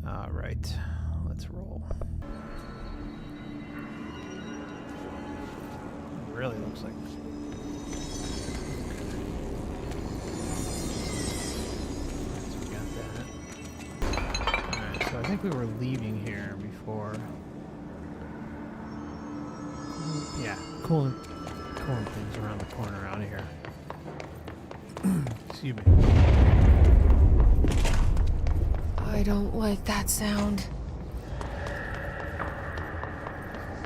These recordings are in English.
All right, let's roll. It really looks like. So we got that. All right, so I think we were leaving here before. Yeah, cooling things around the corner out here. Excuse me. I don't like that sound.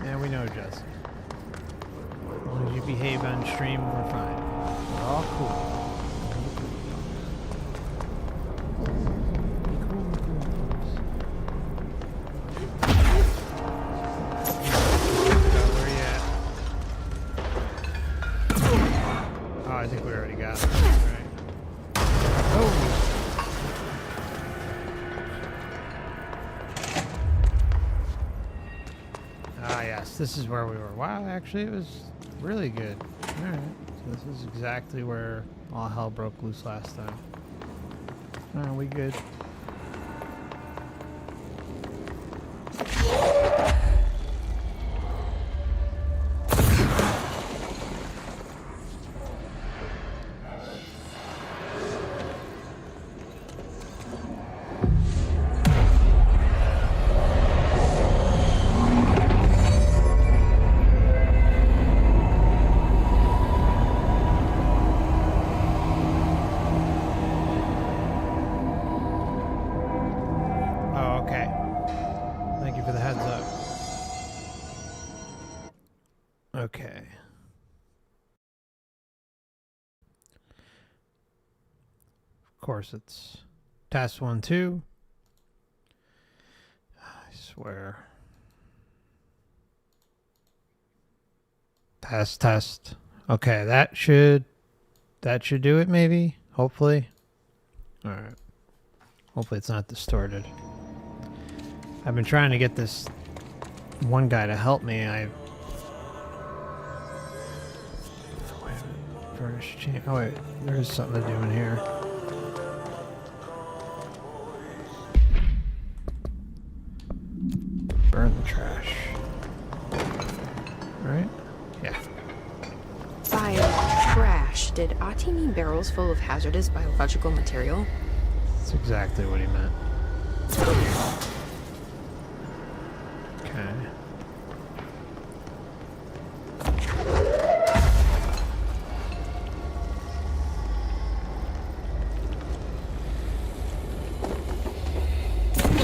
Yeah, we know, Jesse. As long as you behave on stream, we're fine. We're all cool. Be cool, folks. Where you at? Oh, I think we already got it. Right. Oh! Ah, yes, this is where we were. Wow, actually, it was really good. Alright, so this is exactly where all hell broke loose last time. Are we good? Okay. Of course, it's test 1, 2. I swear. Test. Okay, that should do it, maybe. Hopefully. All right. Hopefully it's not distorted. I've been trying to get this one guy to help me. Oh wait, there's something to do in here. Burn the trash. Right? Yeah. By trash, did Ati mean barrels full of hazardous biological material? That's exactly what he meant. Okay.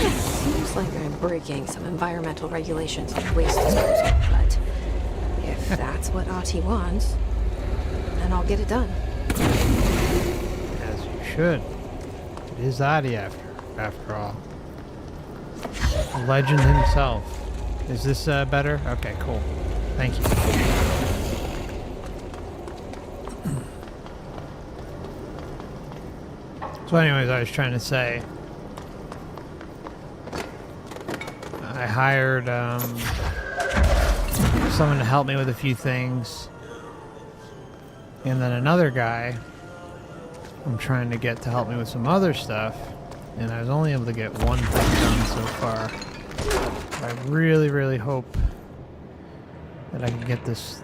Seems like I'm breaking some environmental regulations on waste disposal, but if that's what Ati wants, then I'll get it done. As you should. It is Adi after all. A legend himself. Is this better? Okay, cool. Thank you. So anyways, I was trying to say, I hired someone to help me with a few things, and then another guy I'm trying to get to help me with some other stuff, and I was only able to get one thing done so far. I really, really hope that I can get this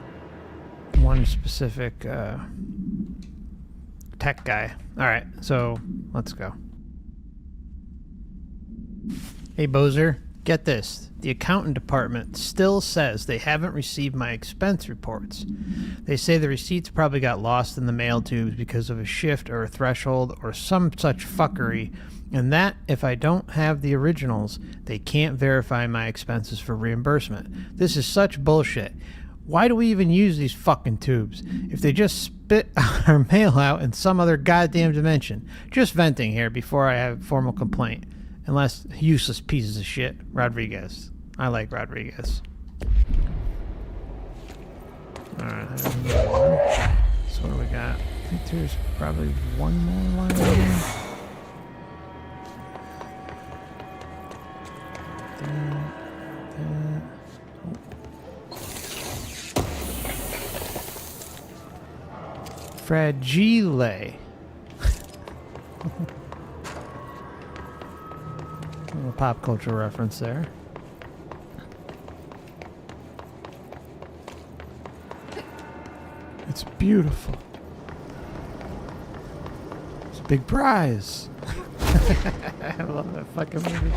one specific tech guy. Alright, so let's go. Hey Bozer, get this. The accountant department still says they haven't received my expense reports. They say the receipts probably got lost in the mail tubes because of a shift or a threshold or some such fuckery, and that if I don't have the originals, they can't verify my expenses for reimbursement. This is such bullshit. Why do we even use these fucking tubes? If they just spit our mail out in some other goddamn dimension. Just venting here before I have a formal complaint. Unless useless pieces of shit. Rodriguez. I like Rodriguez. Alright, so what do we got? I think there's probably one more line here. Fragile. A little pop culture reference there. It's beautiful. It's a big prize. I love that fucking movie.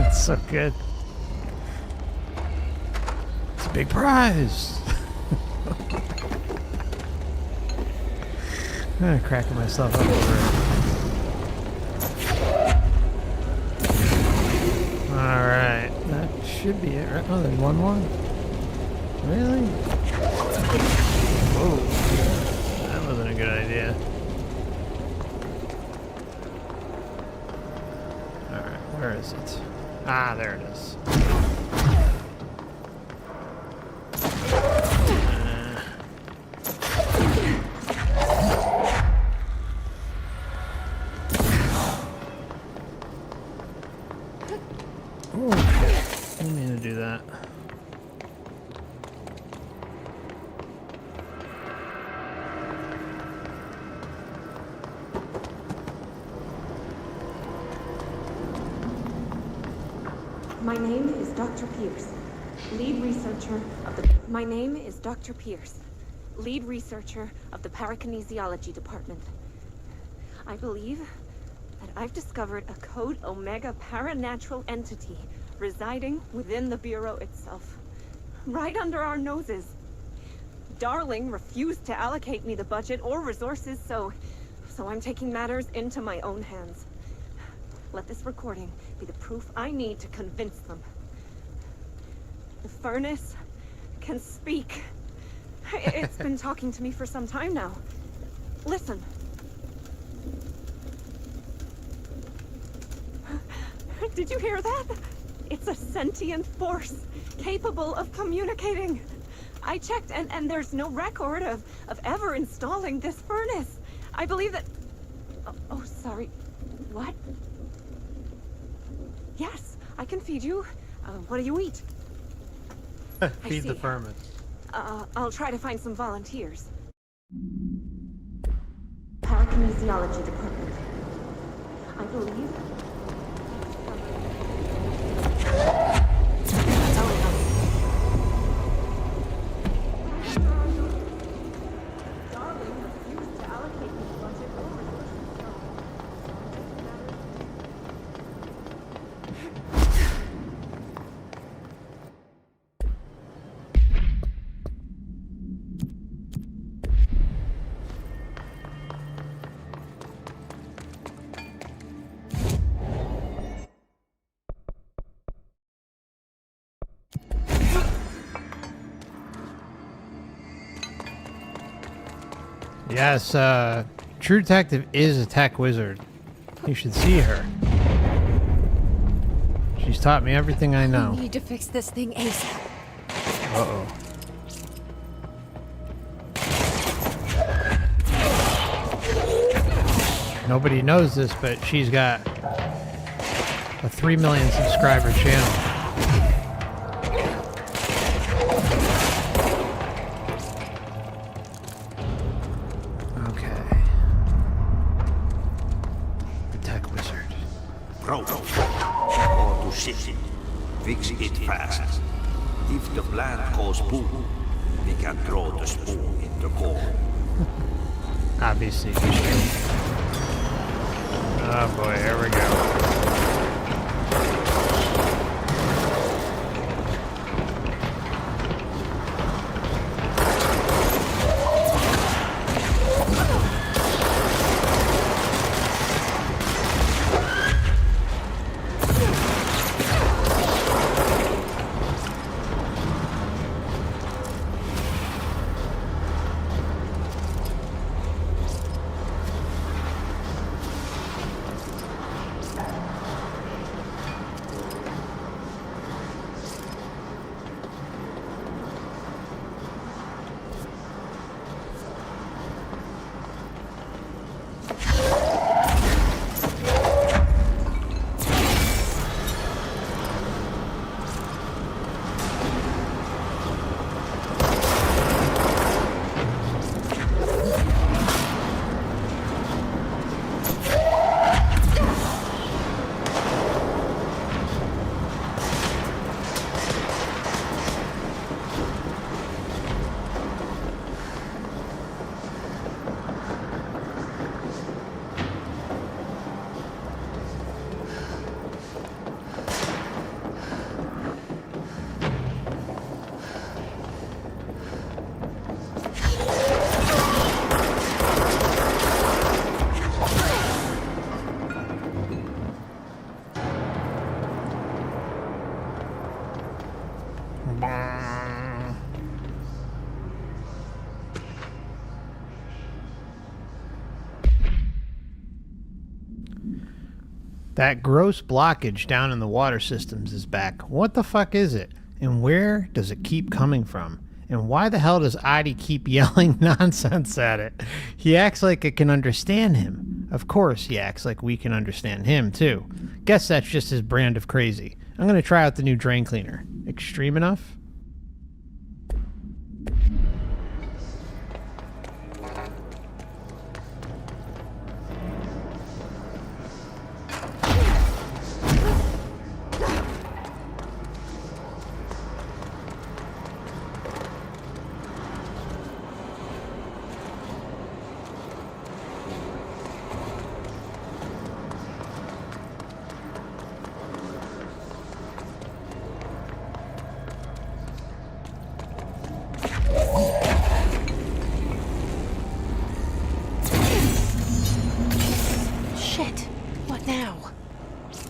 It's so good. It's a big prize. I'm cracking myself up over it. Alright, that should be it, right? Oh, there's one more? Really? Whoa. That wasn't a good idea. Alright, where is it? Ah, there it is. Didn't mean to do that. My name is Dr. Pierce, lead researcher of the... My name is Dr. Pierce, lead researcher of the Parakinesiology Department. I believe that I've discovered a Code Omega Paranatural entity residing within the Bureau itself, right under our noses. Darling refused to allocate me the budget or resources, so I'm taking matters into my own hands. Let this recording be the proof I need to convince them. The furnace can speak. It's been talking to me for some time now. Listen. Did you hear that? It's a sentient force, capable of communicating. I checked, and there's no record of ever installing this furnace. I believe that... Oh, sorry. What? Yes, I can feed you. What do you eat? Feed the vermin. I'll try to find some volunteers. Parakinesiology Department. I believe... Yes, True Detective is a tech wizard. You should see her. She's taught me everything I know. We need to fix this thing ASAP. Uh-oh. Nobody knows this, but she's got a 3 million subscriber channel. Fix it fast. If the plant goes boom, we can throw the spoon in the core. Obviously. Oh boy, here we go. That gross blockage down in the water systems is back. What the fuck is it? And where does it keep coming from? And why the hell does Adi keep yelling nonsense at it? He acts like it can understand him. Of course, he acts like we can understand him, too. Guess that's just his brand of crazy. I'm going to try out the new drain cleaner. Extreme enough?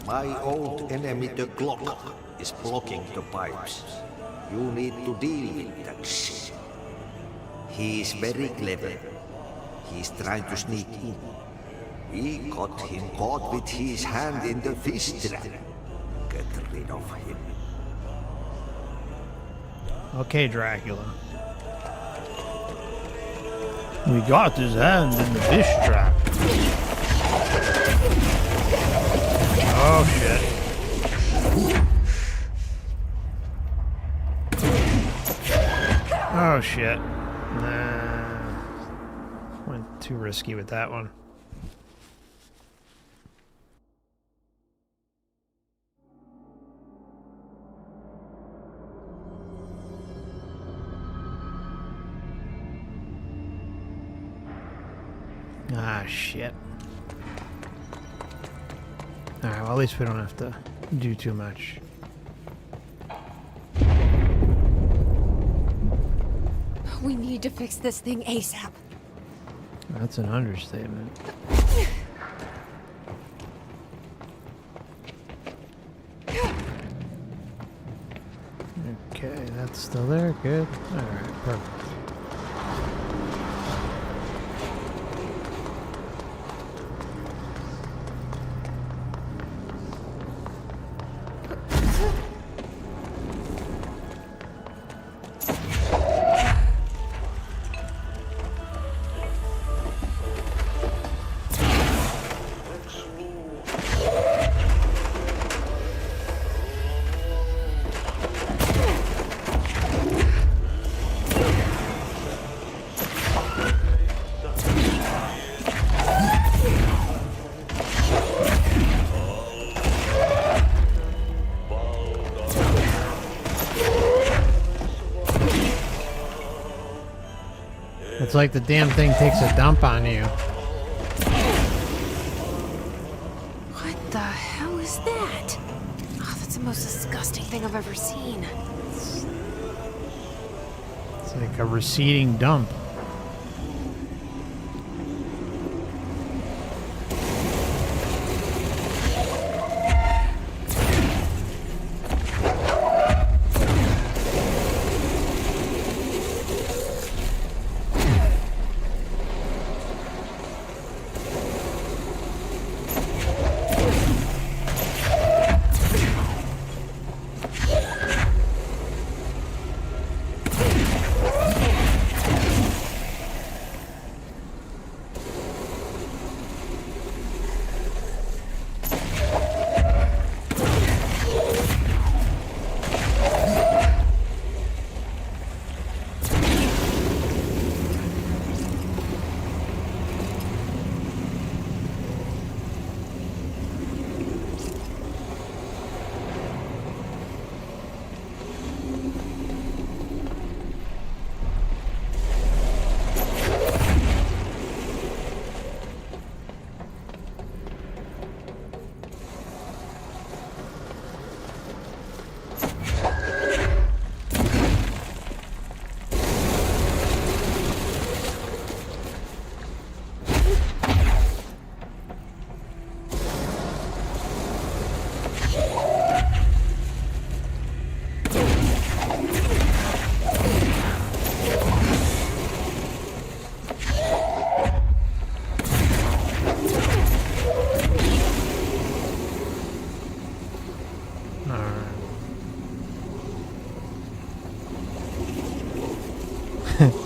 My old enemy, the clock, is blocking the pipes. You need to deal with that shit. He is very clever. He's trying to sneak in. We got him caught with his hand in the fish trap. Get rid of him. Okay, Dracula. We got his hand in the fish trap. Oh shit. Oh shit. Nah. Went too risky with that one. Ah, shit. Alright, well, at least we don't have to do too much. We need to fix this thing ASAP. That's an understatement. Okay, that's still there. Good. Alright, perfect. It's like the damn thing takes a dump on you. What the hell is that? Oh, that's the most disgusting thing I've ever seen. It's like a receding dump.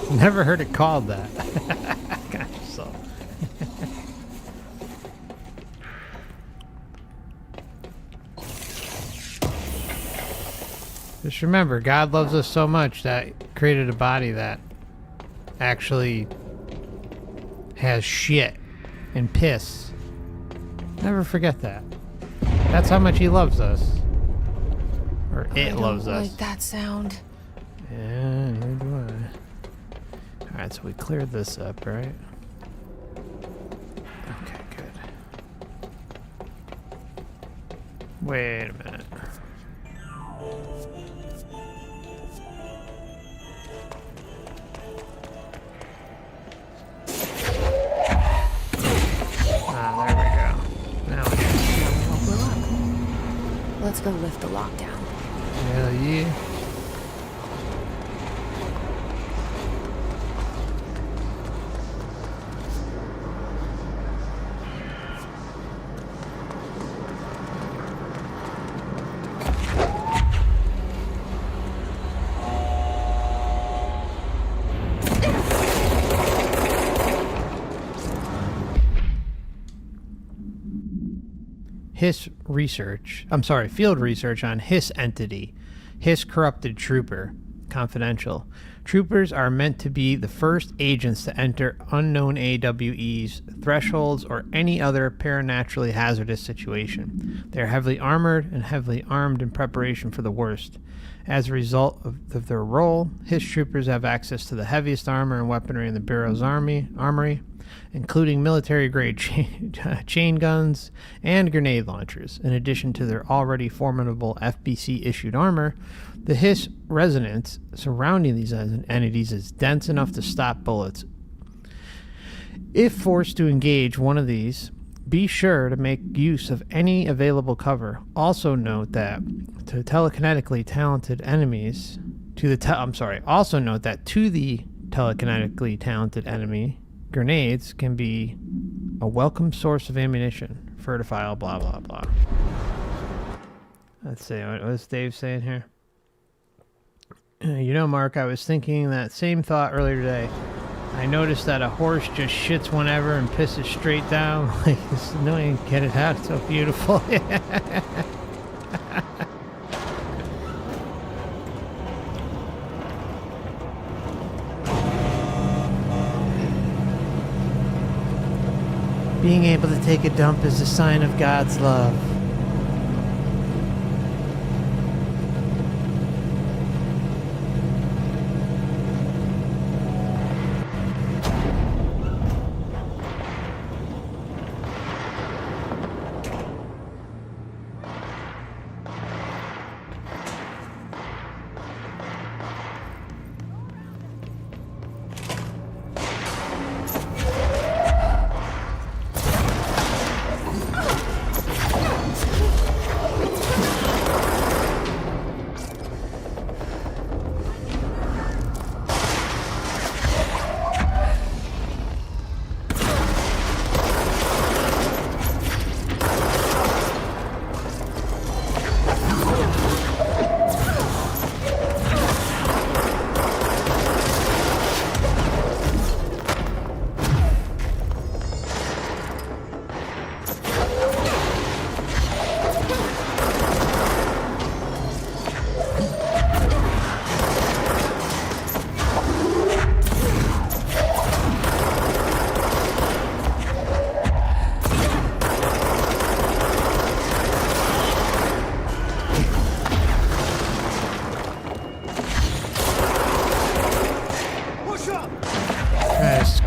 Never heard it called that. Gosh, so. Just remember, God loves us so much that created a body that actually has shit and piss. Never forget that. That's how much he loves us. Or it loves us. I don't like that sound. Yeah, neither do I. Alright, so we cleared this up, right? Okay, good. Wait a minute. Ah, there we go. Now we can. We're up. Let's go lift the lockdown. Hell yeah. Field research on Hiss entity, Hiss corrupted trooper, confidential. Troopers are meant to be the first agents to enter unknown AWE's thresholds or any other paranaturally hazardous situation. They are heavily armored and heavily armed in preparation for the worst. As a result of their role, Hiss troopers have access to the heaviest armor and weaponry in the Bureau's armory, including military-grade chain guns and grenade launchers. In addition to their already formidable FBC-issued armor, the Hiss resonance surrounding these entities is dense enough to stop bullets. If forced to engage one of these, be sure to make use of any available cover. Also note that to telekinetically talented enemies, to the telekinetically talented enemy, grenades can be a welcome source of ammunition. Fertile, blah, blah, blah. Let's see, what's Dave saying here? You know, Mark, I was thinking that same thought earlier today. I noticed that a horse just shits whenever and pisses straight down. Like, it's annoying. Get it out. It's so beautiful. Being able to take a dump is a sign of God's love.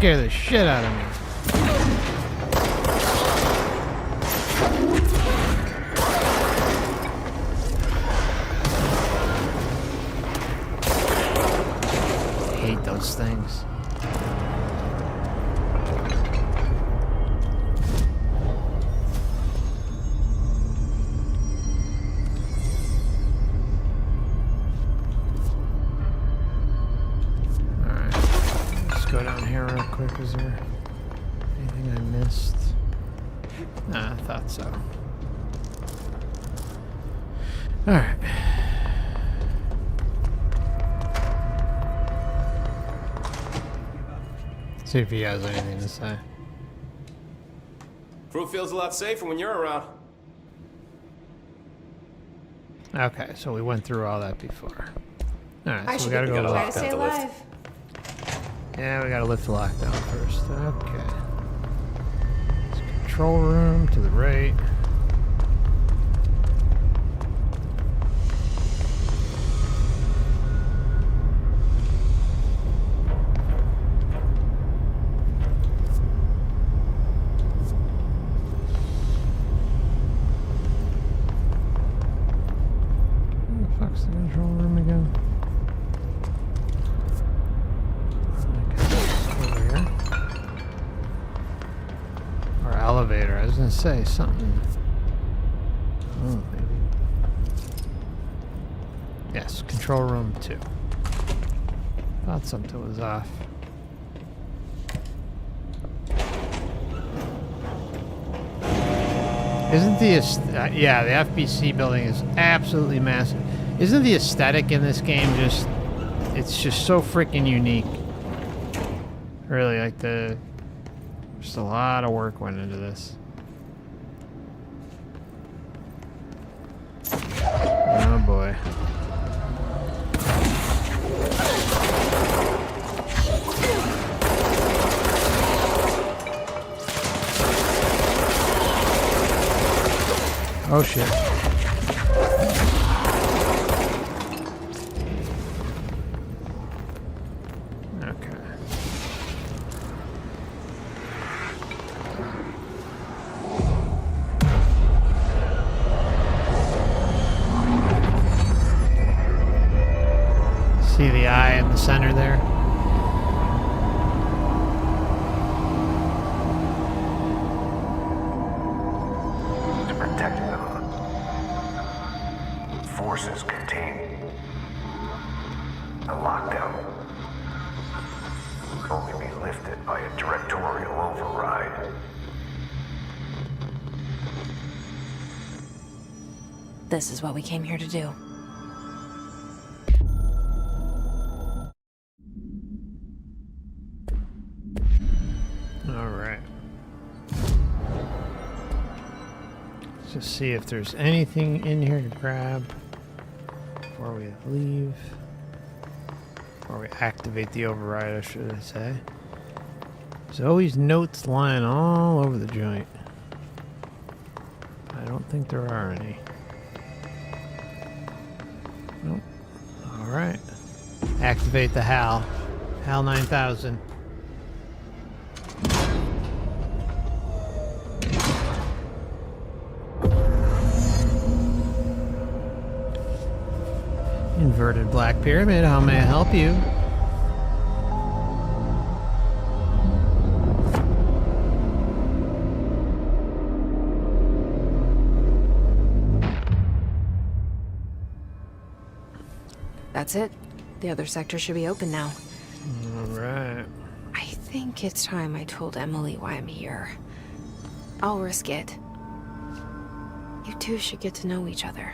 Scare the shit out of me. I hate those things. Is there anything I missed? Nah, I thought so. Alright. See if he has anything to say. Crew feels a lot safer when you're around. Okay, so we went through all that before. Alright, I so should we gotta go try to lift. stay alive. Yeah, we gotta lift the lockdown first. Okay. It's control room to the right. Where the fuck's the control room again? Elevator. I was gonna say something. Oh, maybe. Yes, control room 2. Thought something was off. Isn't the yeah, the FBC building is absolutely massive. Isn't the aesthetic in this game just? It's just so freaking unique. Really, like the. Just a lot of work went into this. Oh boy. Oh shit. See the eye in the center there? To protect them. Forces contained. The lockdown can only be lifted by a directorial override. This is what we came here to do. Just see if there's anything in here to grab before we leave. Before we activate the override, should I say. There's always notes lying all over the joint. I don't think there are any. Nope. Alright. Activate the HAL. HAL 9000. Inverted Black Pyramid, how may I help you? That's it. The other sector should be open now. Alright. I think it's time I told Emily why I'm here. I'll risk it. You two should get to know each other.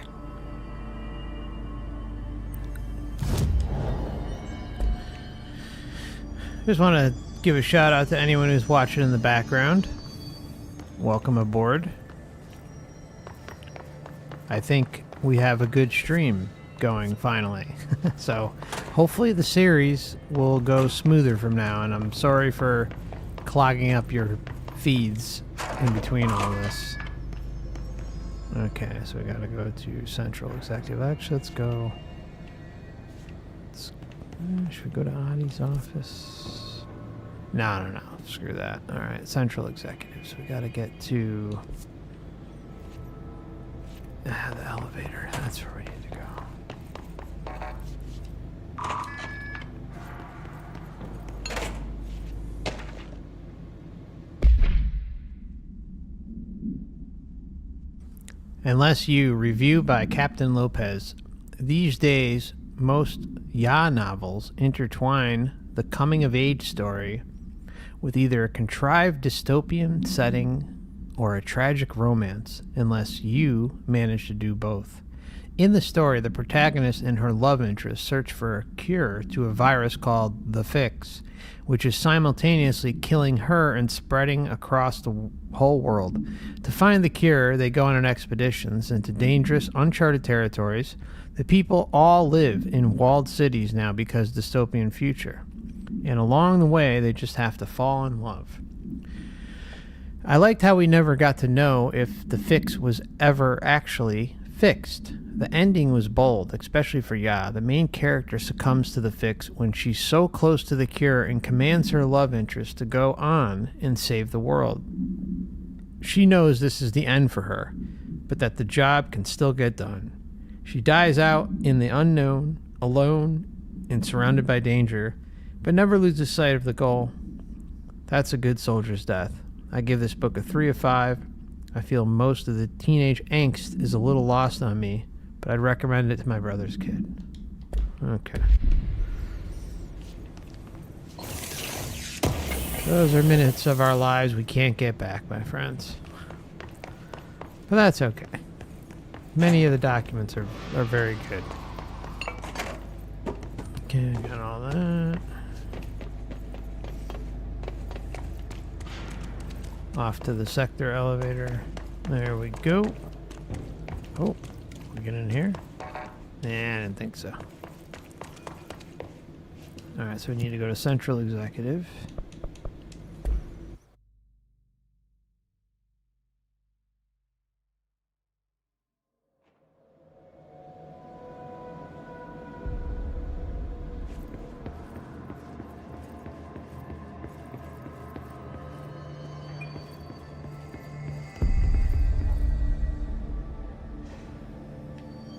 Just want to give a shout out to anyone who's watching in the background. Welcome aboard. I think we have a good stream going finally. So hopefully the series will go smoother from now, and I'm sorry for clogging up your feeds in between all this. Okay, so we gotta go to Central Executive. Actually, let's go. Should we go to Adi's office? No. Screw that. Alright, Central Executive. So we gotta get to the elevator. That's where we need to go. Unless you review by Captain Lopez, these days most YA novels intertwine the coming-of-age story with either a contrived dystopian setting or a tragic romance, unless you manage to do both. In the story, the protagonist and her love interest search for a cure to a virus called the Fix, which is simultaneously killing her and spreading across the whole world. To find the cure, they go on expeditions into dangerous, uncharted territories. The people all live in walled cities now because dystopian future. And along the way, they just have to fall in love. I liked how we never got to know if the Fix was ever actually fixed. The ending was bold, especially for Ya. The main character succumbs to the Fix when she's so close to the cure and commands her love interest to go on and save the world. She knows this is the end for her, but that the job can still get done. She dies out in the unknown, alone and surrounded by danger, but never loses sight of the goal. That's a good soldier's death. I give this book a 3 of 5. I feel most of the teenage angst is a little lost on me, but I'd recommend it to my brother's kid. Okay. Those are minutes of our lives we can't get back, my friends. But that's okay. Many of the documents are very good. Okay, got all that. Off to the sector elevator. There we go. Oh, we get in here? Nah, I didn't think so. Alright, so we need to go to Central Executive.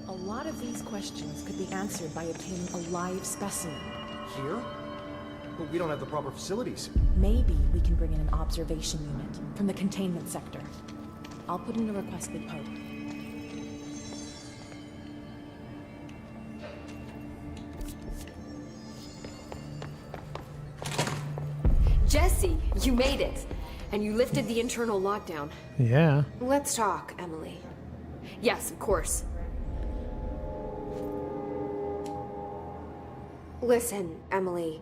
A lot of these questions could be answered by obtaining a live specimen. Here? But we don't have the proper facilities. Maybe we can bring in an observation unit from the containment sector. I'll put in a request with Pope. Jesse, you made it. And you lifted the internal lockdown. Yeah. Let's talk, Emily. Yes, of course. Listen, Emily.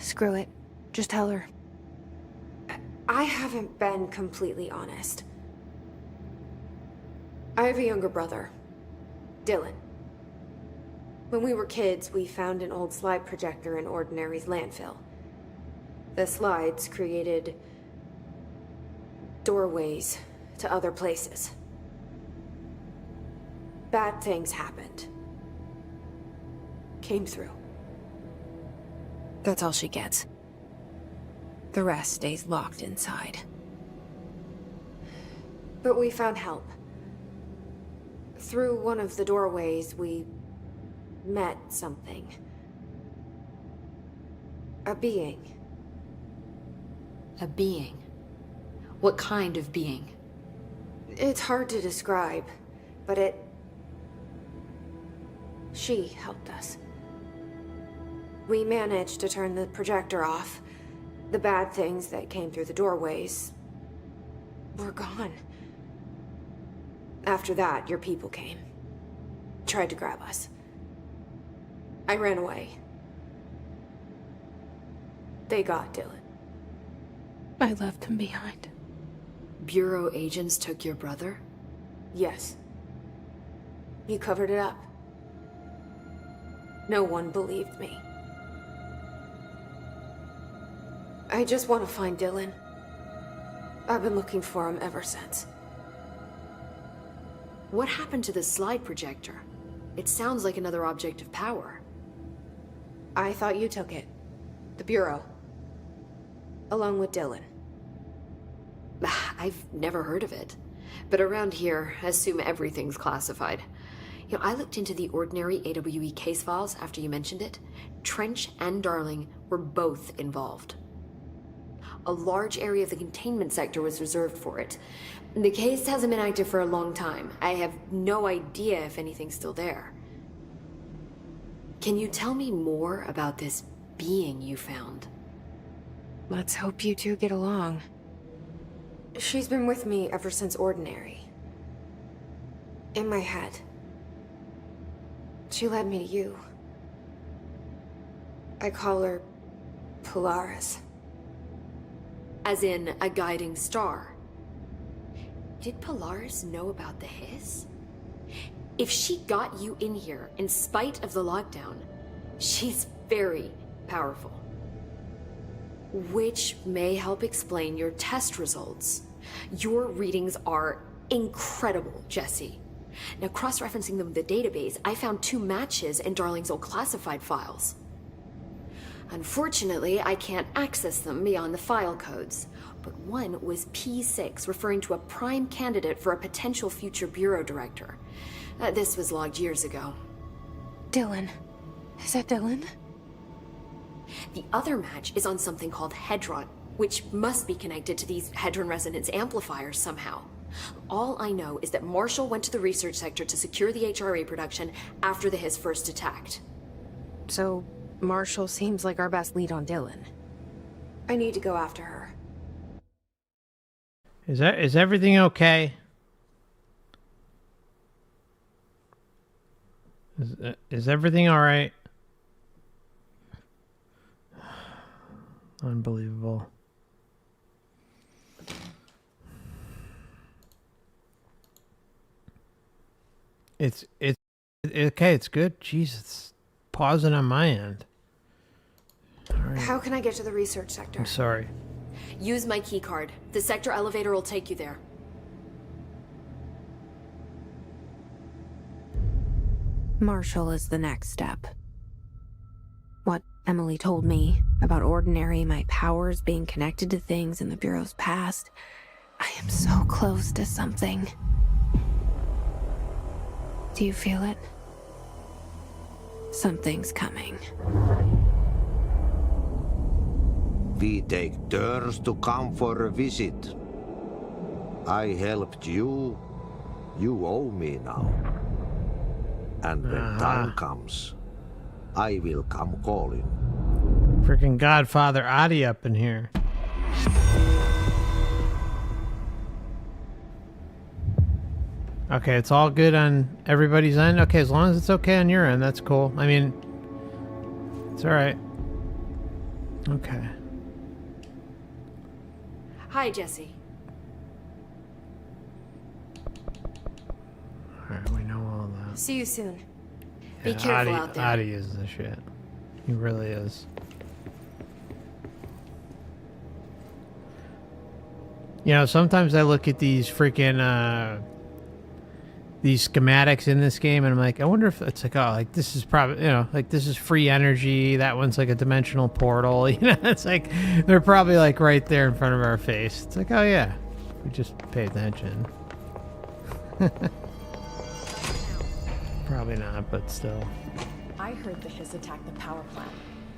Screw it. Just tell her. I haven't been completely honest. I have a younger brother, Dylan. When we were kids, we found an old slide projector in Ordinary's landfill. The slides created doorways to other places. Bad things happened. Came through. That's all she gets. The rest stays locked inside. But we found help. Through one of the doorways, we met something. A being. A being? What kind of being? It's hard to describe, but she helped us. We managed to turn the projector off. The bad things that came through the doorways were gone. After that, your people came. Tried to grab us. I ran away. They got Dylan. I left him behind. Bureau agents took your brother? Yes. You covered it up. No one believed me. I just want to find Dylan. I've been looking for him ever since. What happened to the slide projector? It sounds like another object of power. I thought you took it. The Bureau. Along with Dylan. I've never heard of it. But around here, I assume everything's classified. You know, I looked into the Ordinary AWE case files after you mentioned it. Trench and Darling were both involved. A large area of the containment sector was reserved for it. The case hasn't been active for a long time. I have no idea if anything's still there. Can you tell me more about this being you found? Let's hope you two get along. She's been with me ever since Ordinary. In my head. She led me to you. I call her Polaris. As in a guiding star. Did Polaris know about the hiss? If she got you in here in spite of the lockdown, she's very powerful. Which may help explain your test results. Your readings are incredible, Jesse. Now, cross-referencing them with the database, I found 2 matches in Darling's old classified files. Unfortunately, I can't access them beyond the file codes, but one was P6, referring to a prime candidate for a potential future bureau director. This was logged years ago. Dylan. Is that Dylan? The other match is on something called Hedron, which must be connected to these Hedron resonance amplifiers somehow. All I know is that Marshall went to the research sector to secure the HRA production after the hiss first attacked. So, Marshall seems like our best lead on Dylan. I need to go after her. Is everything okay? Is everything all right? Unbelievable. It's okay. It's good. Jesus, it's pausing on my end. All right. How can I get to the research sector? I'm sorry. Use my keycard. The sector elevator will take you there. Marshall is the next step. What Emily told me about Ordinary, my powers being connected to things in the Bureau's past. I am so close to something. Do you feel it? Something's coming. We take turns to come for a visit. I helped you. You owe me now. And when time comes, I will come calling. Freaking Godfather Adi up in here. Okay, it's all good on everybody's end. Okay, as long as it's okay on your end, that's cool. I mean, it's all right. Okay. Hi, Jesse. All right, we know all that. See you soon. Be careful out there. Adi is the shit. He really is. You know, sometimes I look at these freaking these schematics in this game, and I'm like, I wonder if it's like, oh, like this is probably, you know, like this is free energy. That one's like a dimensional portal. You know, it's like they're probably like right there in front of our face. It's like, oh yeah, we just pay attention. Probably not, but still. I heard the hiss attacked the power plant.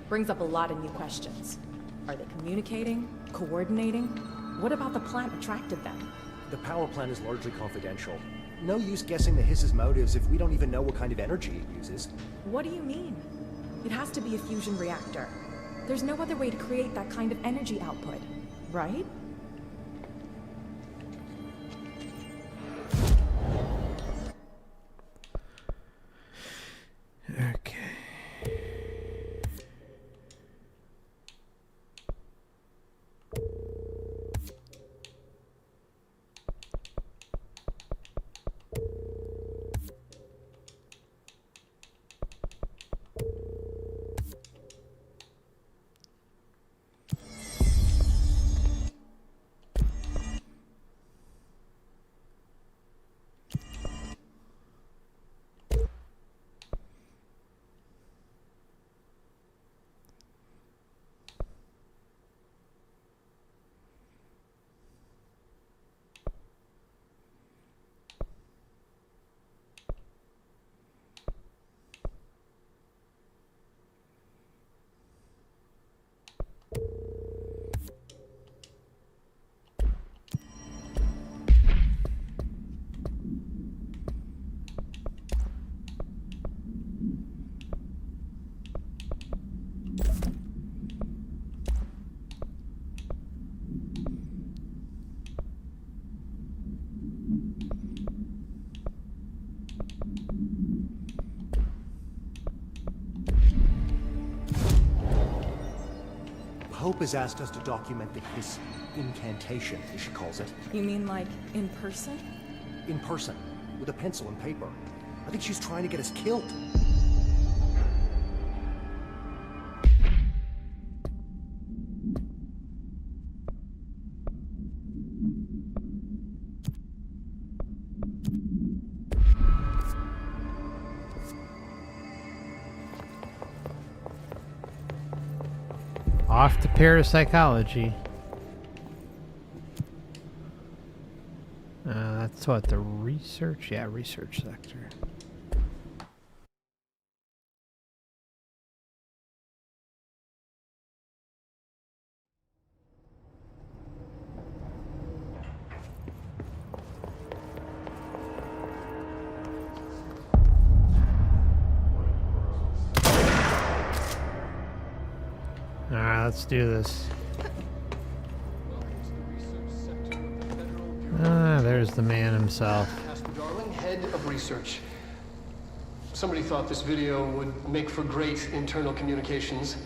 Brings up a lot of new questions. Are they communicating? Coordinating? What about the plant attracted them? The power plant is largely confidential. No use guessing the hiss's motives if we don't even know what kind of energy it uses. What do you mean? It has to be a fusion reactor. There's no other way to create that kind of energy output, right? Okay. Hope has asked us to document this incantation, as she calls it. You mean like in person? In person, with a pencil and paper. I think she's trying to get us killed. Off to parapsychology. That's what, the research? Yeah, research sector. Alright, let's do this. There's the man himself. Casper Darling, head of research. Somebody thought this video would make for great internal communications.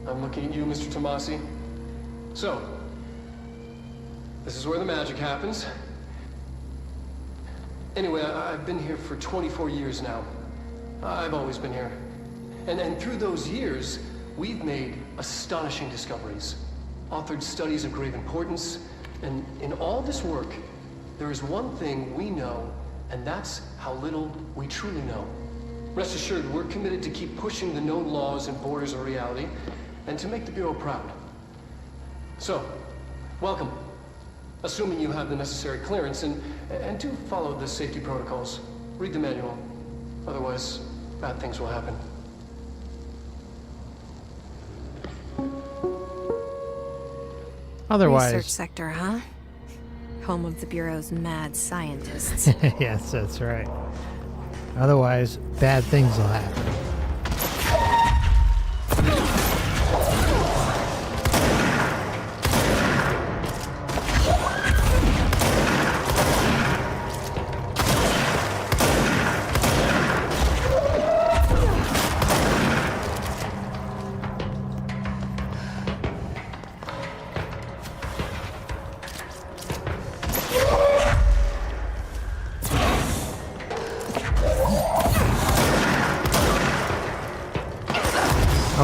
I'm looking at you, Mr. Tomasi. So, this is where the magic happens. Anyway, I've been here for 24 years now. I've always been here. And through those years, we've made astonishing discoveries, authored studies of grave importance, and in all this work, there is one thing we know, and that's how little we truly know. Rest assured, we're committed to keep pushing the known laws and borders of reality, and to make the Bureau proud. So, welcome. Assuming you have the necessary clearance, and do follow the safety protocols. Read the manual. Otherwise, bad things will happen. Otherwise... Research sector, huh? Home of the Bureau's mad scientists. Yes, that's right. Otherwise, bad things will happen.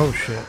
Oh shit.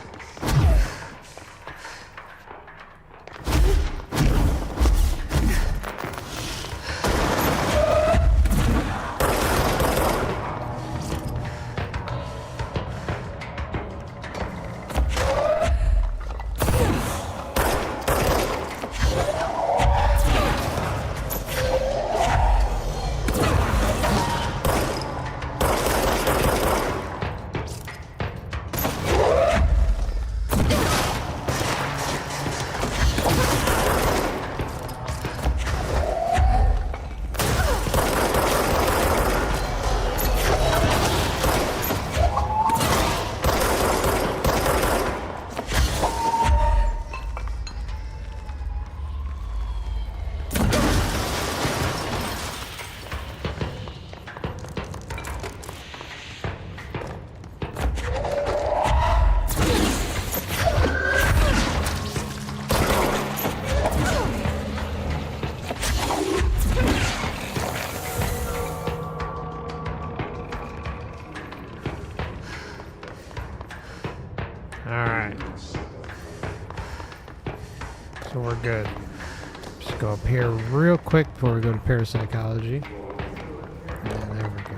So we're good. Just go up here real quick before we go to parapsychology. And there we go.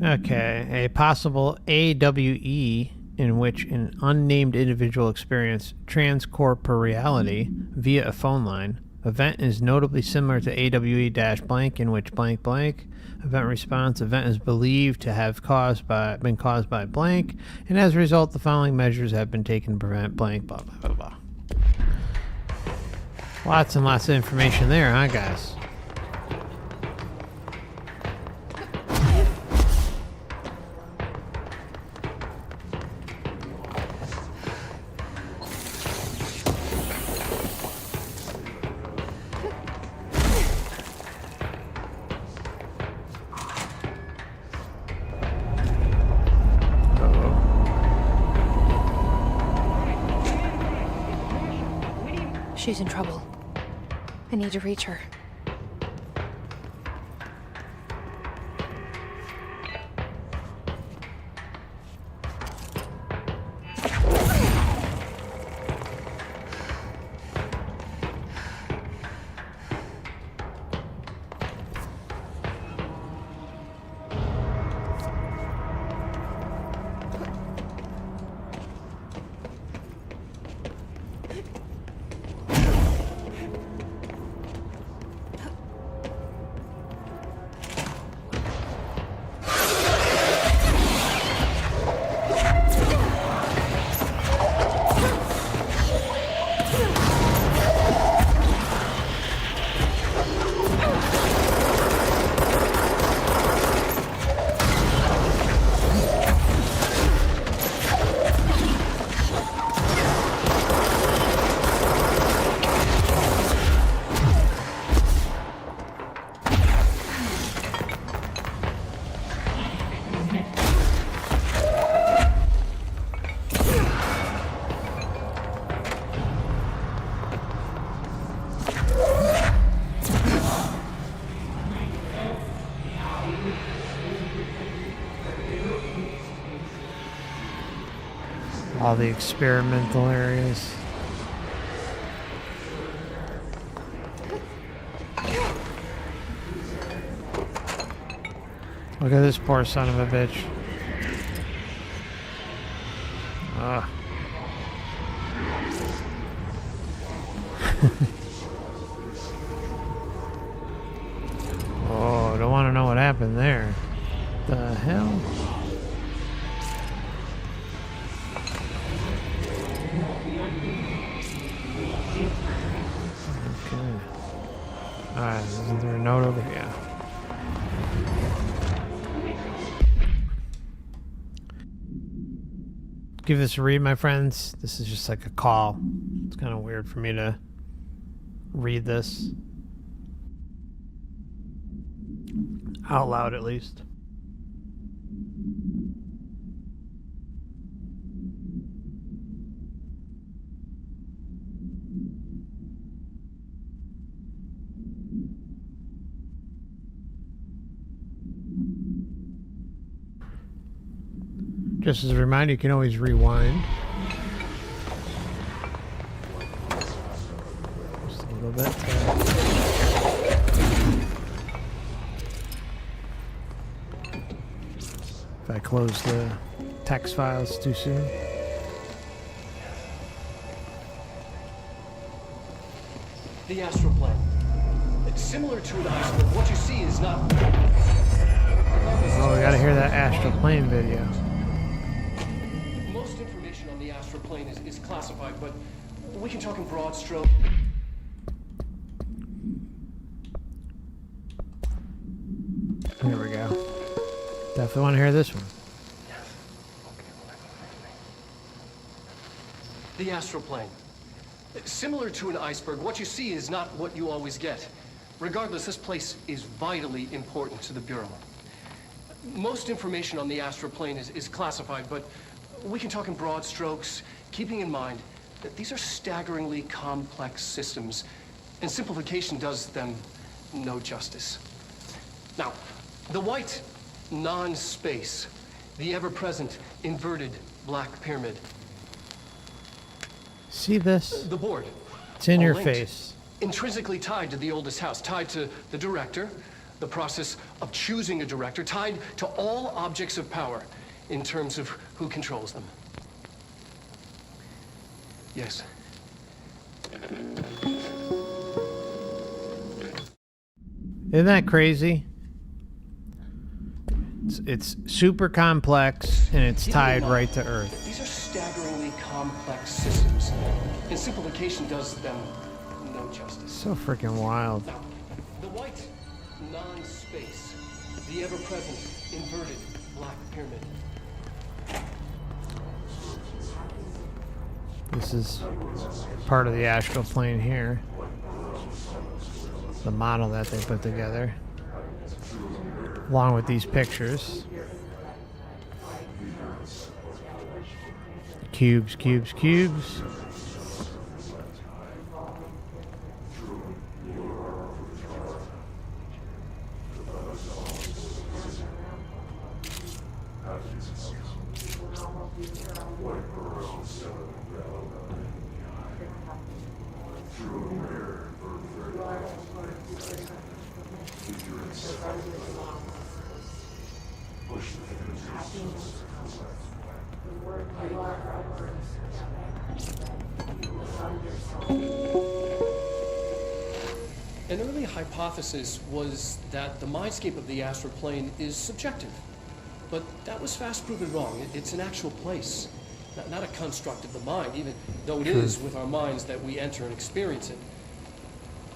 Okay, a possible AWE in which an unnamed individual experienced transcorporeality via a phone line. Event is notably similar to AWE-blank in which blank blank. Event response, event is believed to have been caused by blank, and as a result the following measures have been taken to prevent blank, blah blah blah blah. Lots and lots of information there, huh guys? She's in trouble. I need to reach her. All the experimental areas. Look at this poor son of a bitch. Ugh. Oh, don't want to know what happened there. The hell? Alright, isn't there a note over here? Give this a read, my friends. This is just like a call. It's kind of weird for me to read this. Out loud, at least. Just as a reminder, you can always rewind. Just a little bit. If I close the text files too soon. The astral plane. It's similar to an iceberg. What you see is not... Oh, we gotta hear that astral plane video. Most information on the astral plane is classified, but we can talk in broad strokes. Here we go. Definitely want to hear this one. The astral plane. Similar to an iceberg, what you see is not what you always get. Regardless, this place is vitally important to the Bureau. Most information on the astral plane is classified, but we can talk in broad strokes, keeping in mind that these are staggeringly complex systems, and simplification does them no justice. Now, the white non-space, the ever-present inverted black pyramid. See this? The board. It's in your linked, face. Intrinsically tied to the oldest house, tied to the director, the process of choosing a director, tied to all objects of power in terms of who controls them. Yes. Isn't that crazy? It's super complex and it's tied right to Earth. These are staggeringly complex systems, and simplification does them no justice. So freaking wild. Now, the white non-space, the ever-present inverted black pyramid. This is part of the astral plane here. The model that they put together. Along with these pictures. Cubes, cubes, cubes. An early hypothesis was that the mindscape of the astral plane is subjective. But that was fast proven wrong. It's an actual place, not a construct of the mind, even though it is with our minds that we enter and experience it.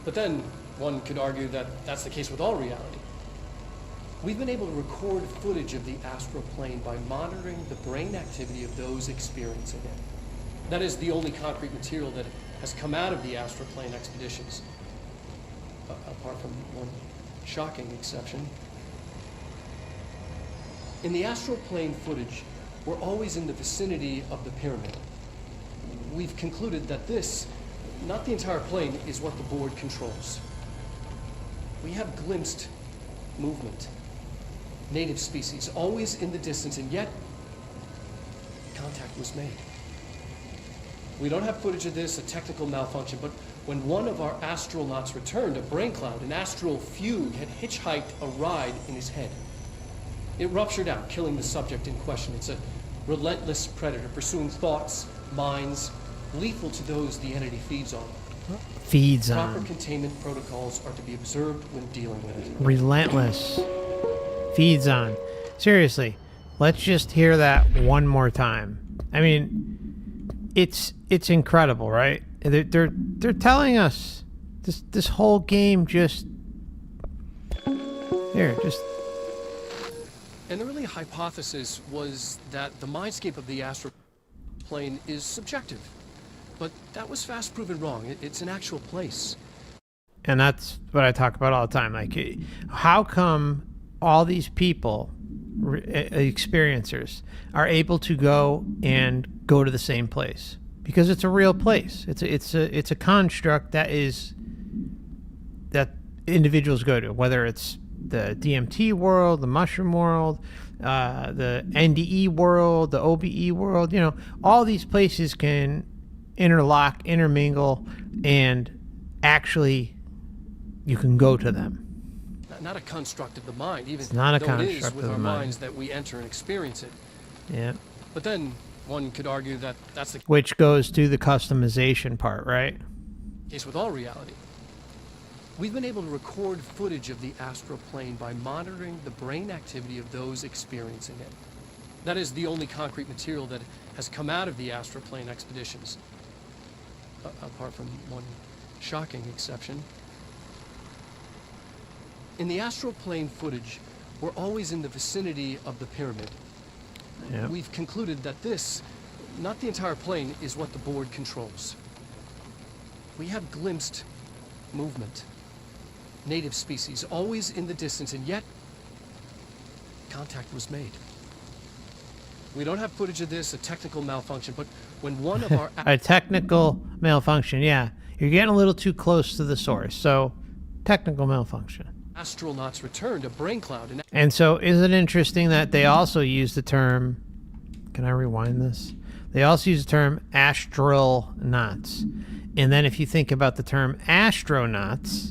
But then one could argue that that's the case with all reality. We've been able to record footage of the astral plane by monitoring the brain activity of those experiencing it. That is the only concrete material that has come out of the astral plane expeditions. Apart from one shocking exception. In the astral plane footage, we're always in the vicinity of the pyramid. We've concluded that this, not the entire plane, is what the board controls. We have glimpsed movement, native species, always in the distance, and yet contact was made. We don't have footage of this, a technical malfunction, but when one of our astronauts returned, a brain cloud, an astral fugue, had hitchhiked a ride in his head. It ruptured out, killing the subject in question. It's a relentless predator, pursuing thoughts, minds, lethal to those the entity feeds on. Feeds on. Proper containment protocols are to be observed when dealing with it. Relentless. Feeds on. Seriously, let's just hear that one more time. I mean, it's incredible, right? They're telling us this whole game just here, just. An early hypothesis was that the mindscape of the astral plane is subjective, but that was fast proven wrong. It's an actual place. And that's what I talk about all the time. Like, how come all these people, experiencers, are able to go to the same place? Because it's a real place. It's a construct that individuals go to, whether it's the DMT world, the mushroom world, the NDE world, the OBE world. You know, all these places can interlock, intermingle, and actually you can go to them. Not a construct of the mind, even not a though construct it is with of our the mind. minds that we enter and experience it. Yeah. But then one could argue that that's the Which goes to the customization part, right? case with all reality. We've been able to record footage of the astral plane by monitoring the brain activity of those experiencing it. That is the only concrete material that has come out of the astral plane expeditions. Apart from one shocking exception. In the astral plane footage, we're always in the vicinity of the pyramid. Yep. We've concluded that this, not the entire plane, is what the board controls. We have glimpsed movement, native species, always in the distance, and yet contact was made. We don't have footage of this, a technical malfunction, but when one of our... A technical malfunction, yeah. You're getting a little too close to the source, so technical malfunction. Astronauts returned, a brain cloud. And so is it interesting that they also use the term, can I rewind this? They also use the term astronauts. And then if you think about the term astronauts,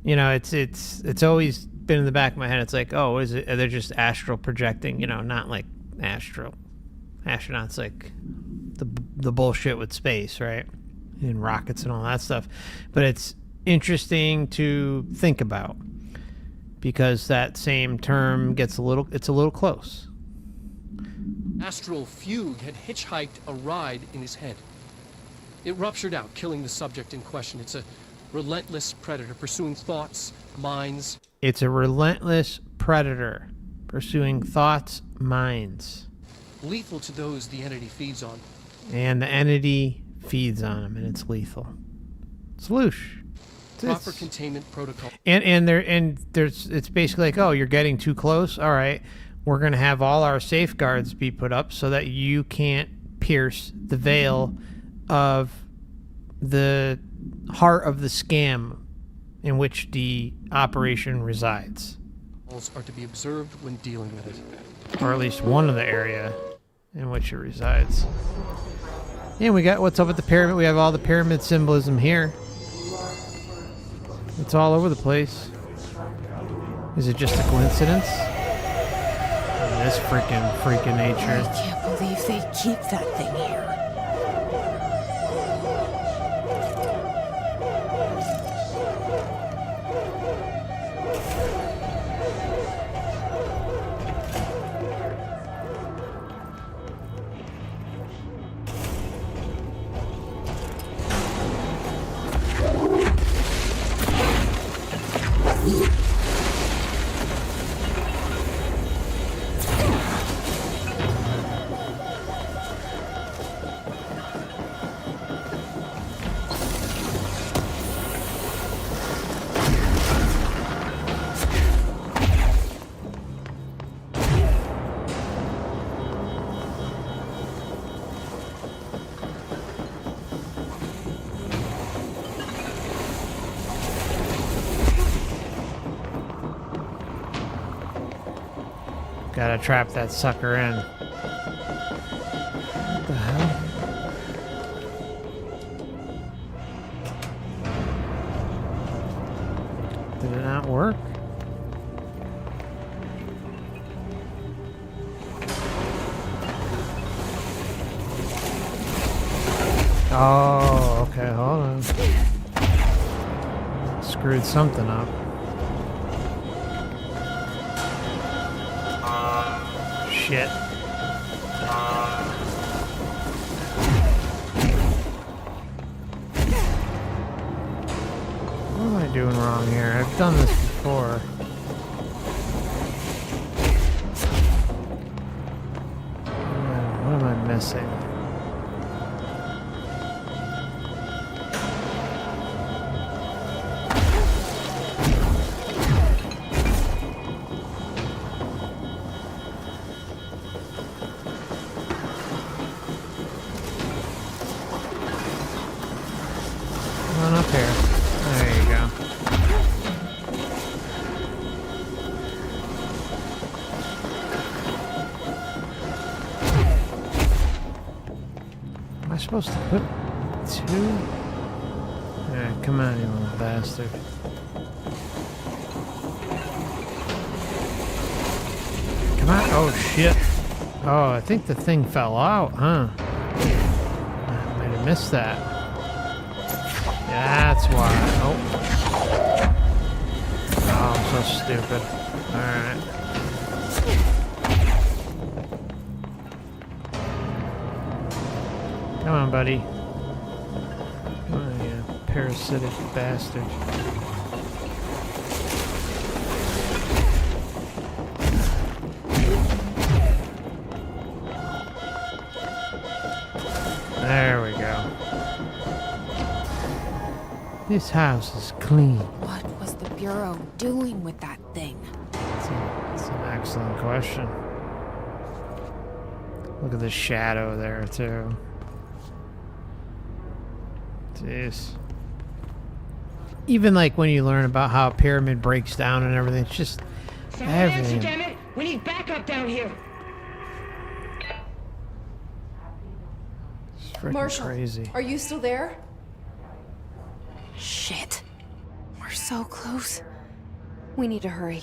you know, it's always been in the back of my head. It's like, oh, is it? They're just astral projecting, you know, not like astronauts, like the bullshit with space, right? And rockets and all that stuff. But it's interesting to think about because that same term gets it's a little close. Astral fugue had hitchhiked a ride in his head. It ruptured out, killing the subject in question. It's a relentless predator pursuing thoughts, minds. It's a relentless predator pursuing thoughts, minds. Lethal to those the entity feeds on. And the entity feeds on them, and it's lethal. Sloosh. Proper containment protocol. And it's basically like, oh, you're getting too close. All right, we're gonna have all our safeguards be put up so that you can't pierce the veil of the heart of the scam in which the operation resides. Are to be observed when dealing with it. Or at least one of the area in which it resides. And we got what's up with the pyramid. We have all the pyramid symbolism here. It's all over the place. Is it just a coincidence? This freaking freak of nature. I can't believe they keep that thing here. Gotta trap that sucker in. What the hell? Did it not work? Oh, okay, hold on. Screwed something up. Shit. What am I doing wrong here? I've done this before. What am I missing? Up here. There you go. Am I supposed to put 2? Yeah, come on, you little bastard. Come on. Oh, shit. Oh, I think the thing fell out, huh? I might have missed that. That's why. Oh. Oh, I'm so stupid. Alright. Come on, buddy. Come on, you parasitic bastard. There we go. This house is clean. What was the Bureau doing with that thing? That's an excellent question. Look at the shadow there, too. Jeez. Even like when you learn about how a pyramid breaks down and everything, it's just everything. Damn it! We need backup down here. It's freaking Marshall, crazy. Are you still there? Shit. We're so close. We need to hurry.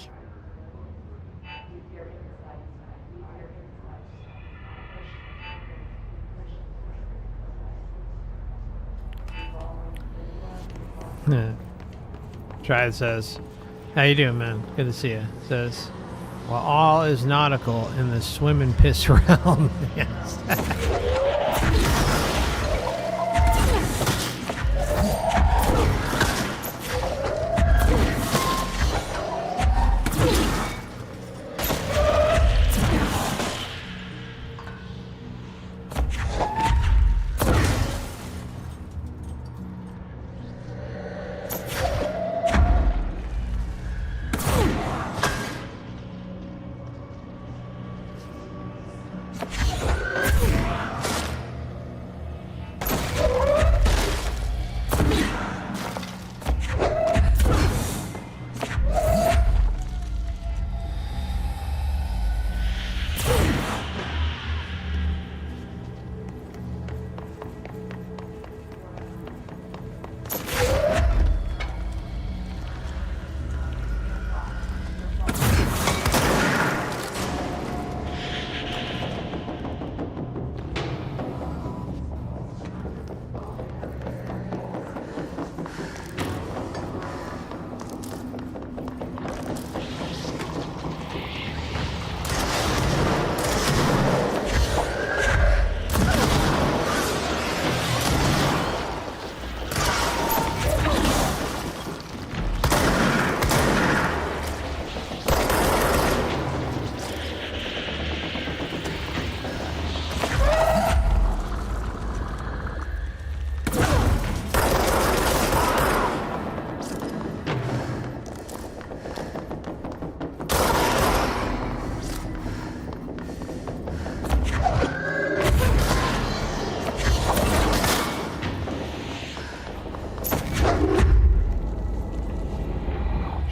Triad says, how you doing, man? Good to see you. Says, well, all is nautical in the swim and piss realm. Yes.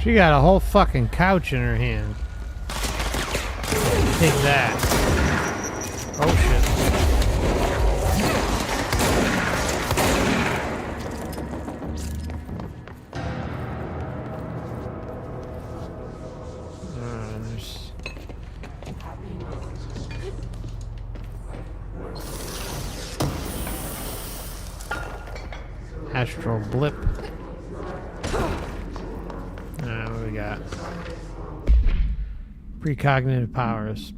She got a whole fucking couch in her hand. Take that. Oh shit. There's... Astral blip. What we got? Precognitive powers.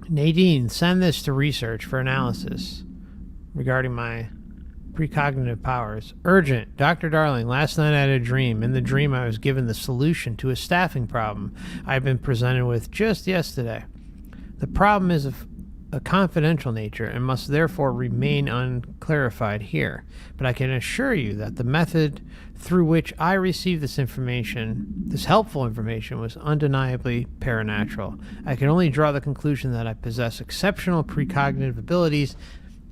Nadine, send this to research for analysis regarding my precognitive powers. Urgent. Dr. Darling, last night I had a dream. In the dream I was given the solution to a staffing problem I've been presented with just yesterday. The problem is of a confidential nature and must therefore remain unclarified here. But I can assure you that the method through which I received this information, this helpful information, was undeniably paranatural. I can only draw the conclusion that I possess exceptional precognitive abilities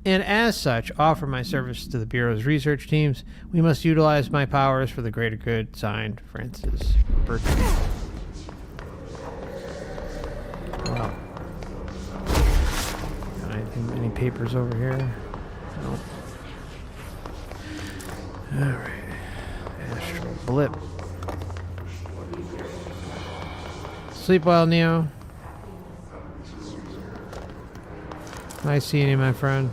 and as such offer my service to the Bureau's research teams. We must utilize my powers for the greater good. Signed, Francis Bertrand. Wow. Any papers over here? Nope. Alright. Astral blip. Sleep well, Neo. Nice seeing you, my friend.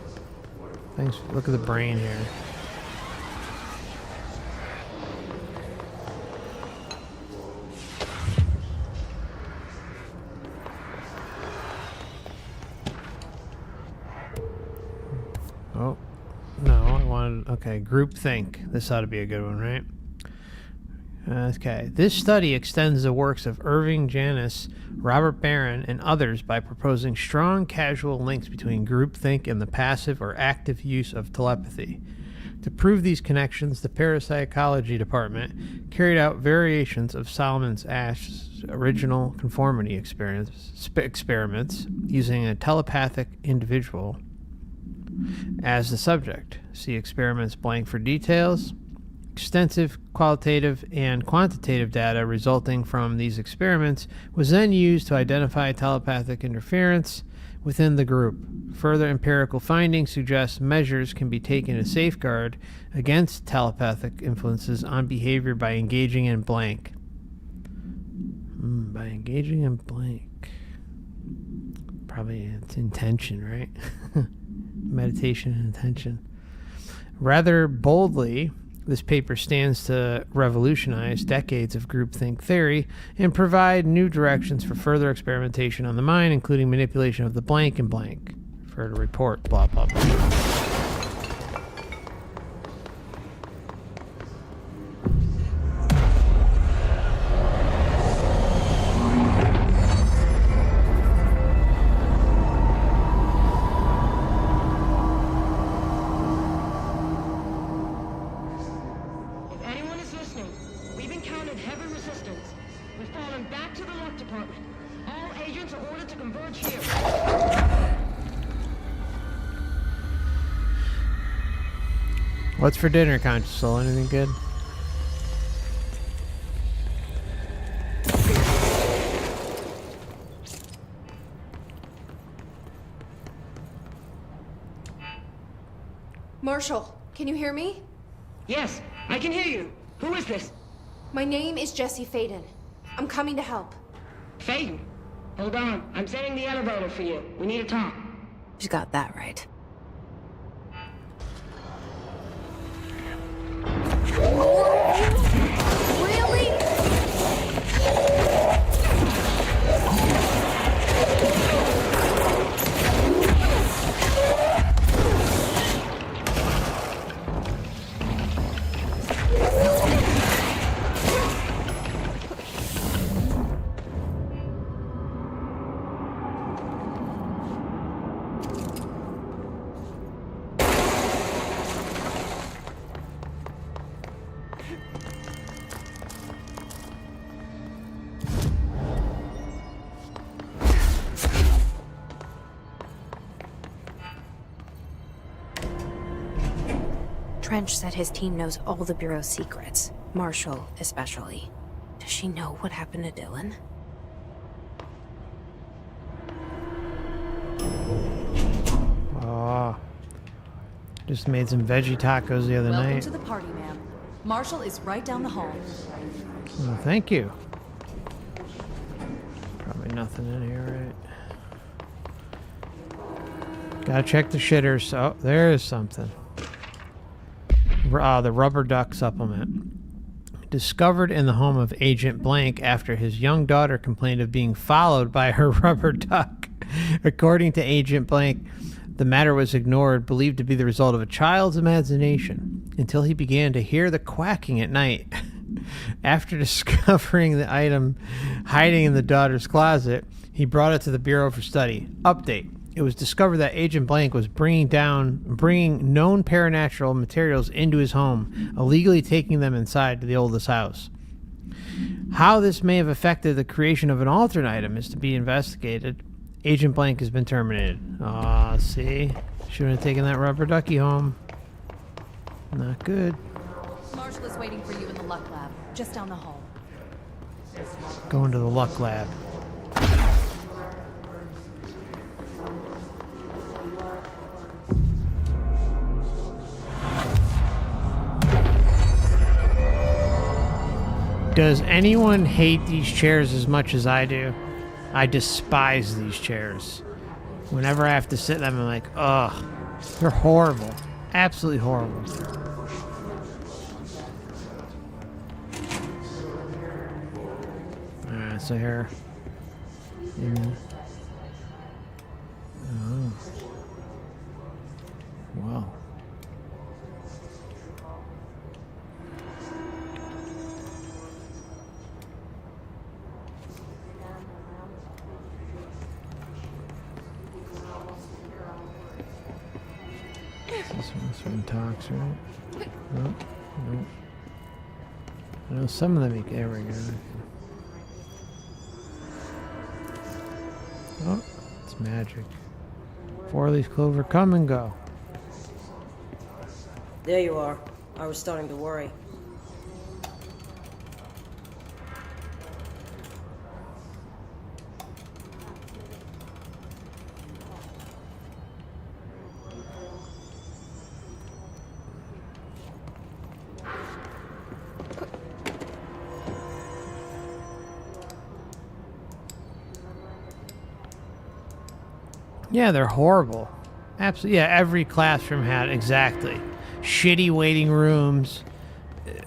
Thanks. Look at the brain here. Oh, no, I wanted... Okay, groupthink. This ought to be a good one, right? Okay. This study extends the works of Irving Janis, Robert Barron, and others by proposing strong causal links between groupthink and the passive or active use of telepathy. To prove these connections, the Parapsychology Department carried out variations of Solomon Asch's original conformity experiments using a telepathic individual as the subject. See experiments blank for details. Extensive qualitative and quantitative data resulting from these experiments was then used to identify telepathic interference within the group. Further empirical findings suggest measures can be taken to safeguard against telepathic influences on behavior by engaging in blank. By engaging in blank. Probably it's intention, right? Meditation and intention. Rather boldly, this paper stands to revolutionize decades of groupthink theory and provide new directions for further experimentation on the mind, including manipulation of the blank and blank. For the report, blah, blah, blah. What's for dinner, Conscious Soul? Anything good? Marshall, can you hear me? Yes, I can hear you. Who is this? My name is Jesse Faden. I'm coming to help. Faden? Hold on. I'm setting the elevator for you. We need to talk. She's got that right. Really? Trench said his team knows all the Bureau's secrets, Marshall especially. Does she know what happened to Dylan? Oh. Just made some veggie tacos the other Welcome night. to the party, ma'am. Marshall is right down the hall. Well, thank you. Probably nothing in here, right? Gotta check the shitters. Oh, there is something. The rubber duck supplement. Discovered in the home of Agent Blank after his young daughter complained of being followed by her rubber duck. According to Agent Blank, the matter was ignored, believed to be the result of a child's imagination, until he began to hear the quacking at night. After discovering the item hiding in the daughter's closet, he brought it to the Bureau for study. Update. It was discovered that Agent Blank was bringing known paranatural materials into his home, illegally taking them inside to the oldest house. How this may have affected the creation of an alternate item is to be investigated. Agent Blank has been terminated. Aw, see? Shouldn't have taken that rubber ducky home. Not good. Marshall is waiting for you in the luck lab, just down the hall. Going to the luck lab. Does anyone hate these chairs as much as I do? I despise these chairs. Whenever I have to sit in them, I'm like, ugh. They're horrible. Absolutely horrible. Alright, so here. Oh. Wow. This one talks, right? Nope. Nope. I know some of them. There we go. Oh, it's magic. 4-leaf clover, come and go. There you are. I was starting to worry. Yeah, they're horrible. Absolutely. Yeah, every classroom had exactly shitty waiting rooms,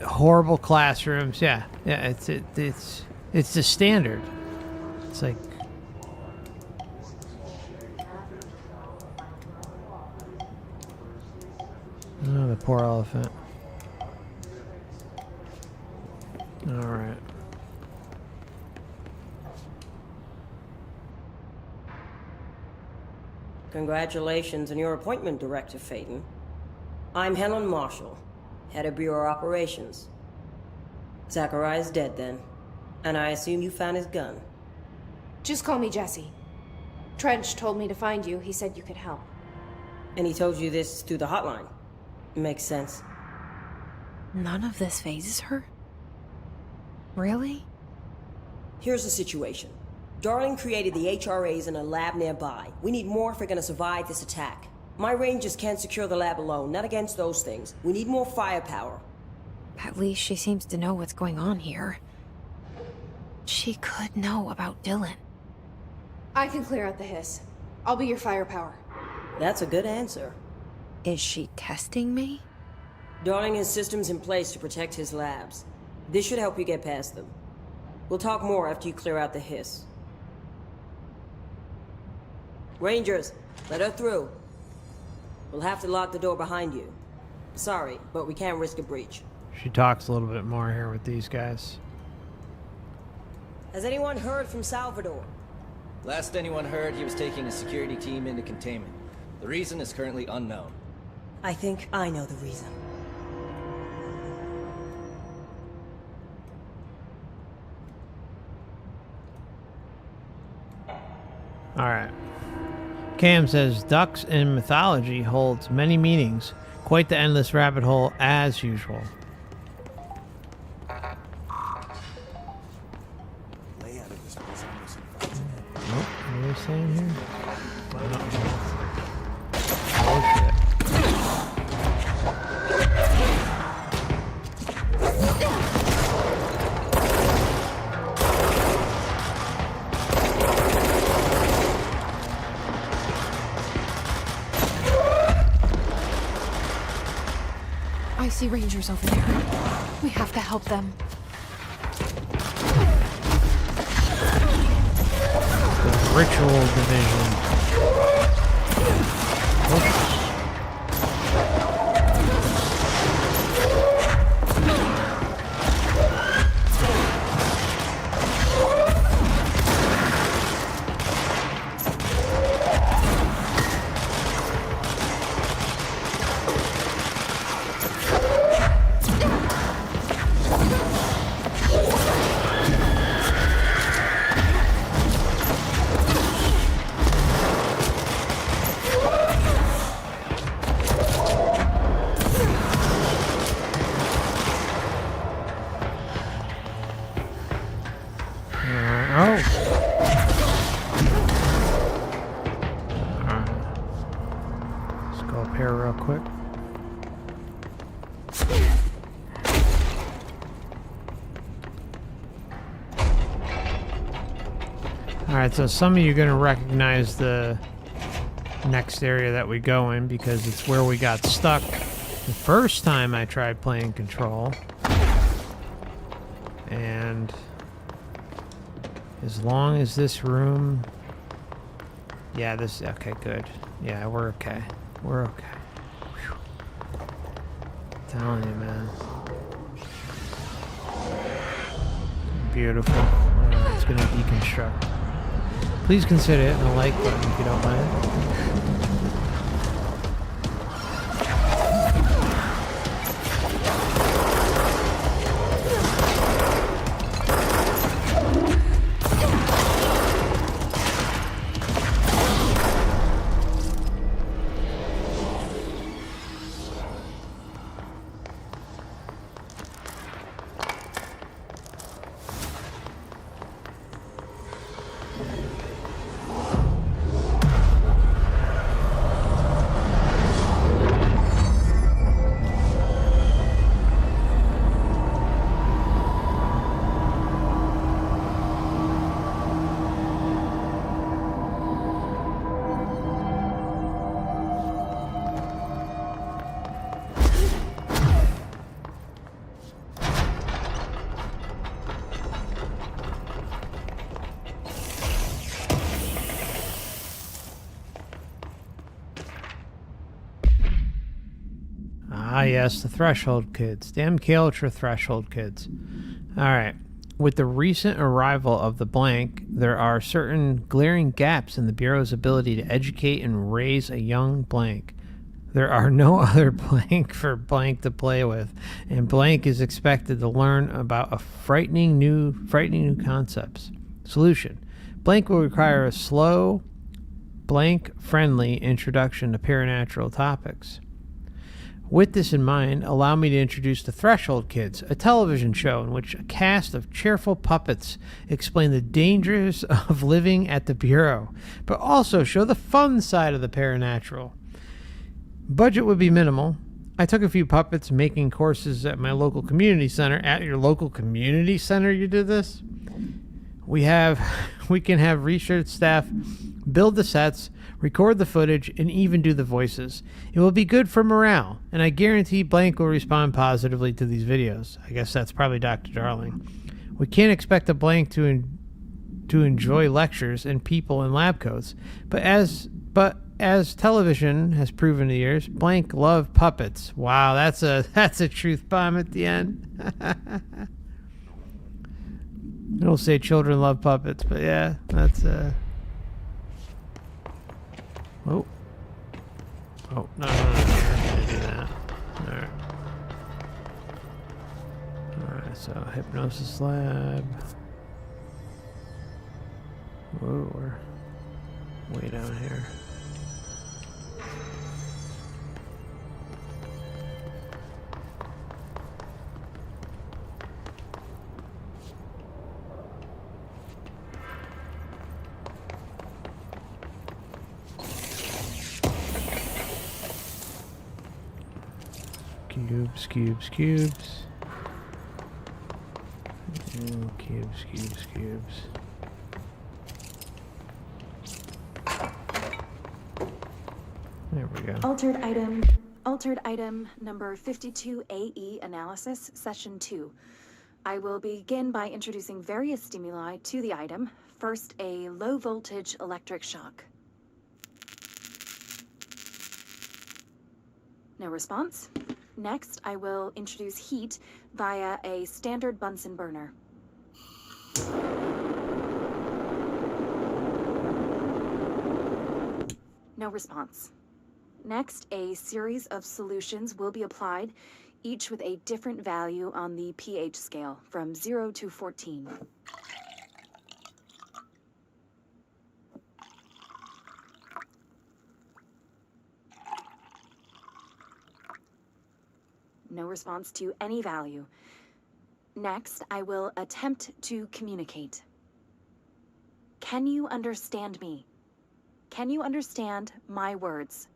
horrible classrooms. Yeah, yeah. It's the standard. It's like. Oh, the poor elephant. All right. Congratulations on your appointment, Director Phaeton. I'm Helen Marshall, head of Bureau Operations. Zachariah's dead then, and I assume you found his gun. Just call me Jesse. Trench told me to find you. He said you could help. And he told you this through the hotline. Makes sense. None of this phases her? Really? Here's the situation. Darling created the HRAs in a lab nearby. We need more if we're gonna survive this attack. My rangers can't secure the lab alone, not against those things. We need more firepower. At least she seems to know what's going on here. She could know about Dylan. I can clear out the hiss. I'll be your firepower. That's a good answer. Is she testing me? Darling has systems in place to protect his labs. This should help you get past them. We'll talk more after you clear out the hiss. Rangers, let her through. We'll have to lock the door behind you. Sorry, but we can't risk a breach. She talks a little bit more here with these guys. Has anyone heard from Salvador? Last anyone heard, he was taking a security team into containment. The reason is currently unknown. I think I know the reason. All right. Cam says ducks in mythology holds many meanings. Quite the endless rabbit hole as usual. layout of this place almost invites it. Nope. What are they saying here? Oh shit. I see rangers over there. We have to help them. The ritual division. Oops. Alright, so some of you are going to recognize the next area that we go in because it's where we got stuck the first time I tried playing Control. And as long as this room... Yeah, this... Okay, good. Yeah, we're okay. We're okay. Whew. Telling you, man. Beautiful. Alright, it's going to deconstruct. Please consider it and a like button if you don't mind. Ah, yes, the Threshold kids. Damn Ultra Threshold kids. Alright. With the recent arrival of the Blank, there are certain glaring gaps in the Bureau's ability to educate and raise a young Blank. There are no other Blank for Blank to play with, and Blank is expected to learn about a frightening new concepts. Solution. Blank will require a slow, Blank-friendly introduction to Paranatural topics. With this in mind, allow me to introduce the Threshold Kids, a television show in which a cast of cheerful puppets explain the dangers of living at the Bureau, but also show the fun side of the Paranatural. Budget would be minimal. I took a few puppets making courses at my local community center. At your local community center you did this? We can have research staff build the sets, record the footage, and even do the voices. It will be good for morale, and I guarantee Blank will respond positively to these videos. I guess that's probably Dr. Darling. We can't expect a Blank to enjoy lectures and people in lab coats, but as television has proven in the years, Blank love puppets. Wow, that's a truth bomb at the end. I don't say children love puppets, but yeah, that's Oh, no, I can't do that. Alright, so Hypnosis Lab. Whoa, we're way down here. Cubes, cubes, cubes. Oh, cubes, cubes, cubes. There we go. Altered item number 52AE analysis, session 2. I will begin by introducing various stimuli to the item. First, a low voltage electric shock. No response. Next, I will introduce heat via a standard Bunsen burner. No response. Next, a series of solutions will be applied, each with a different value on the pH scale, from 0 to 14. No response to any value. Next, I will attempt to communicate. Can you understand me? Can you understand my words?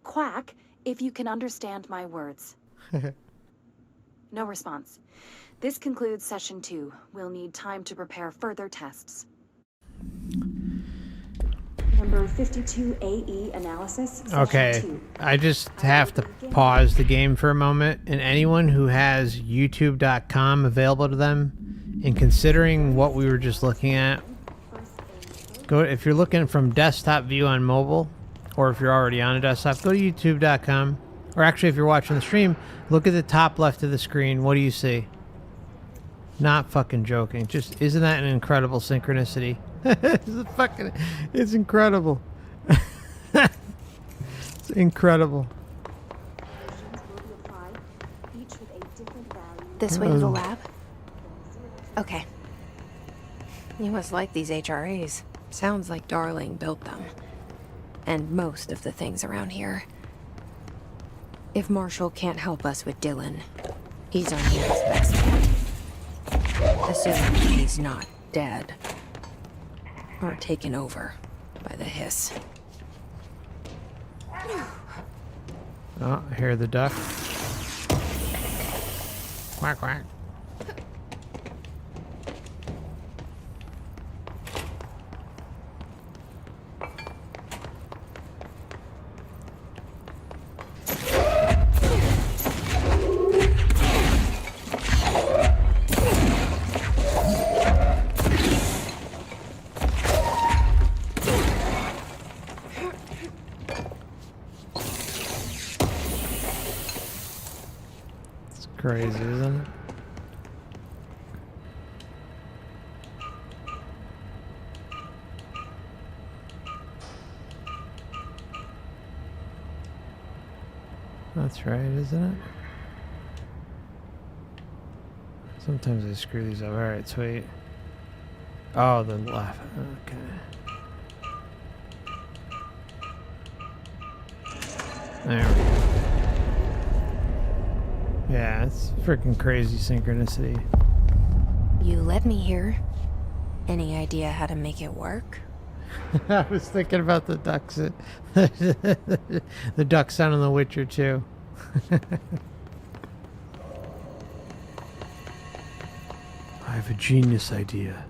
Quack if you can understand my words. No response. This concludes session 2. We'll need time to prepare further tests. Number 52AE analysis. Okay, 2. I just have to pause the game for a moment, and anyone who has youtube.com available to them, and considering what we were just looking at, go if you're looking from desktop view on mobile, or if you're already on a desktop, go to youtube.com, or actually if you're watching the stream, look at the top left of the screen. What do you see? Not fucking joking. Just, isn't that an incredible synchronicity? It's incredible. It's incredible. This way to the lab? Okay. You must like these HRAs. Sounds like Darling built them. And most of the things around here. If Marshall can't help us with Dylan, he's our nearest best bet. Assuming he's not dead. Or taken over by the hiss. Oh, I hear the duck. Quack, quack. Crazy, isn't it? That's right, isn't it? Sometimes I screw these up. Alright, sweet. Oh, the left. Okay. There we go. Yeah, it's freaking crazy synchronicity. You led me here. Any idea how to make it work? I was thinking about the ducks. The duck sound in The Witcher too. I have a genius idea.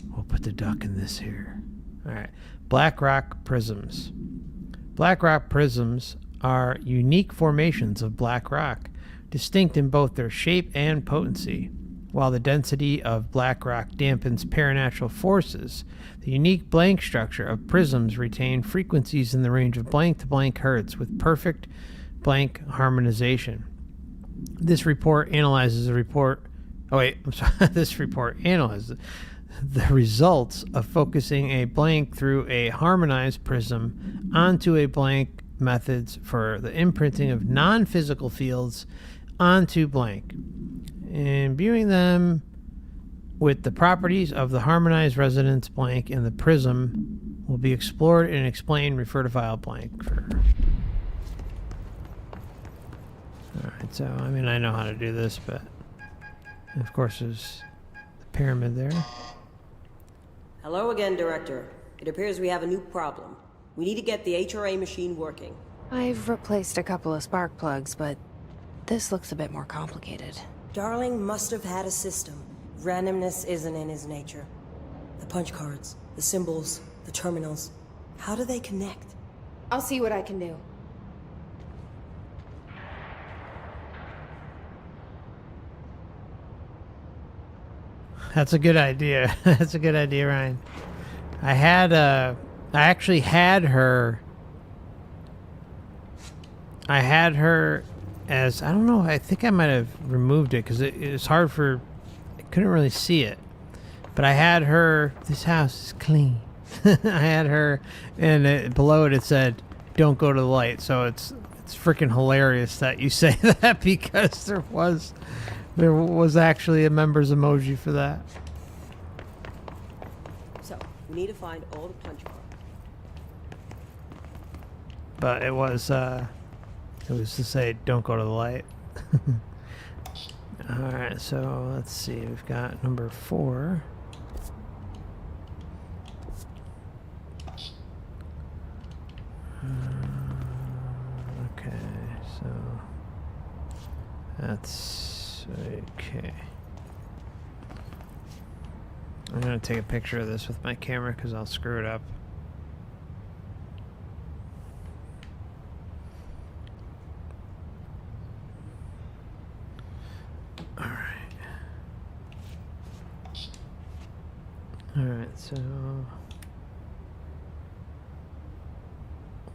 We'll put the duck in this here. Alright. Black rock prisms. Black rock prisms are unique formations of black rock, distinct in both their shape and potency. While the density of black rock dampens paranatural forces, the unique blank structure of prisms retain frequencies in the range of blank to blank hertz with perfect blank harmonization. This report analyzes This report analyzes the results of focusing a blank through a harmonized prism onto a blank methods for the imprinting of non-physical fields onto blank, imbuing them with the properties of the harmonized resonance blank in the prism will be explored and explained. Refer to file blank for. Alright, so I mean I know how to do this, but of course there's the pyramid there. Hello again, Director. It appears we have a new problem. We need to get the HRA machine working. I've replaced a couple of spark plugs, but this looks a bit more complicated. Darling must have had a system. Randomness isn't in his nature. The punch cards, the symbols, the terminals. How do they connect? I'll see what I can do. That's a good idea. That's a good idea, Ryan. I actually had her as, I don't know, I think I might have removed it because it was hard for, I couldn't really see it. But I had her, this house is clean. I had her, and below it said, don't go to the light. So it's freaking hilarious that you say that, because there was actually a members emoji for that. So, we need to find all the punch cards. But it was to say, don't go to the light. Alright, so let's see. We've got number 4. Okay, so that's okay. I'm gonna take a picture of this with my camera because I'll screw it up. Alright, so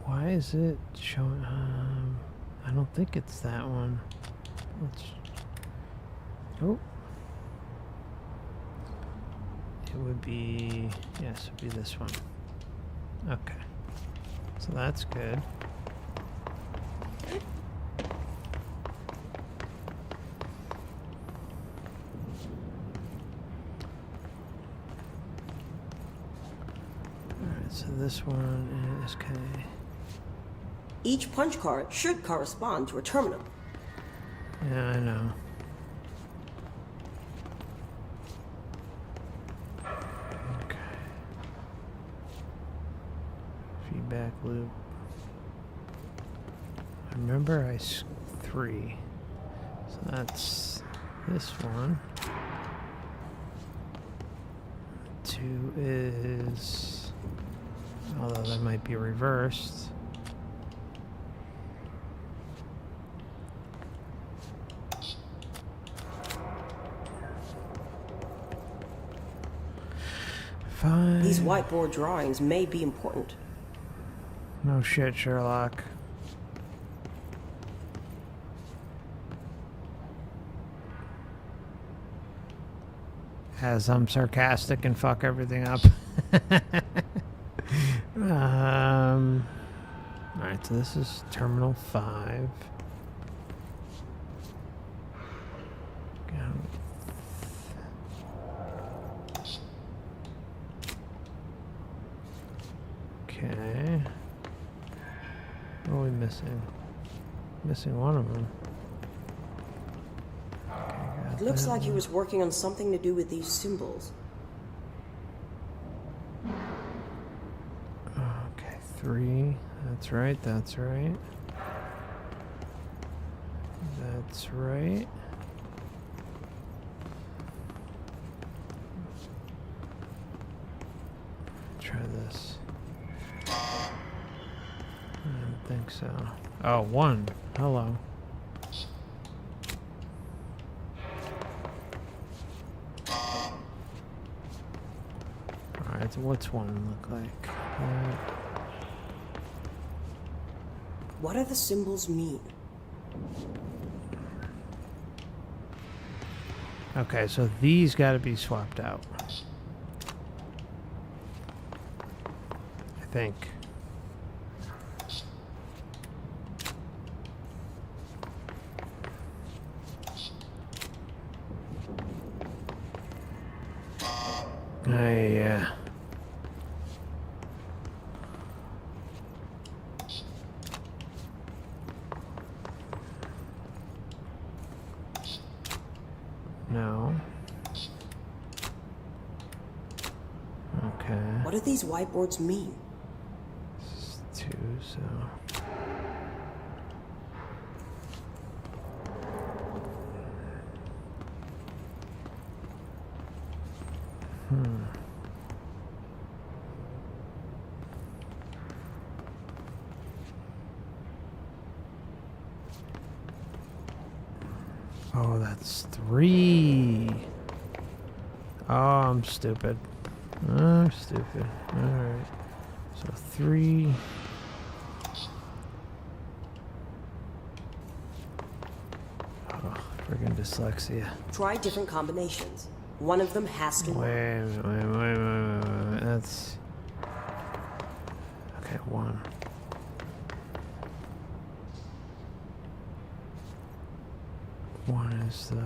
why is it showing? I don't think it's that one. Oh, it would be, yes, it would be this one. Okay, so that's good. Alright, so this one is okay. Each punch card should correspond to a terminal. Yeah, I know. Okay. Feedback loop. I remember 3. So that's this one. 2 is, although that might be reversed. Fine. These whiteboard drawings may be important. No shit, Sherlock. As I'm sarcastic and fuck everything up. Alright, so this is Terminal 5. Okay. What are we missing? Missing one of them. Okay, It looks like he was working on something to do with these symbols. Okay, 3. That's right, that's right. That's right. Try this. I don't think so. Oh, 1. Hello. Alright, so what's 1 look like? What do the symbols mean? Okay, so these got to be swapped out. I think. Yeah. No. Okay. What do these whiteboards mean? This is 2, so Oh, that's 3. Oh, I'm stupid. I'm stupid. Alright. So 3. Oh, friggin' dyslexia. Try different combinations. One of them has to work. Wait. That's... Okay, 1. One is the...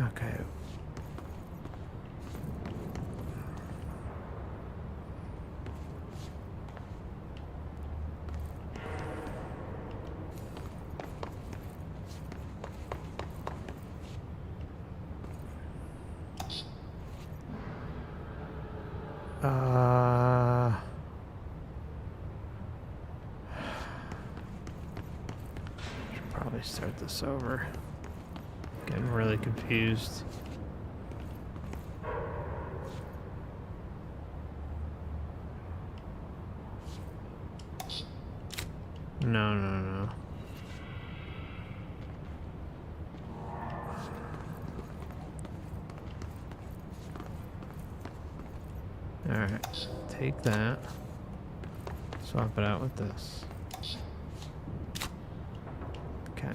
Okay. Should probably start this over. Getting really confused. No. Alright, take that. Swap it out with this. Okay.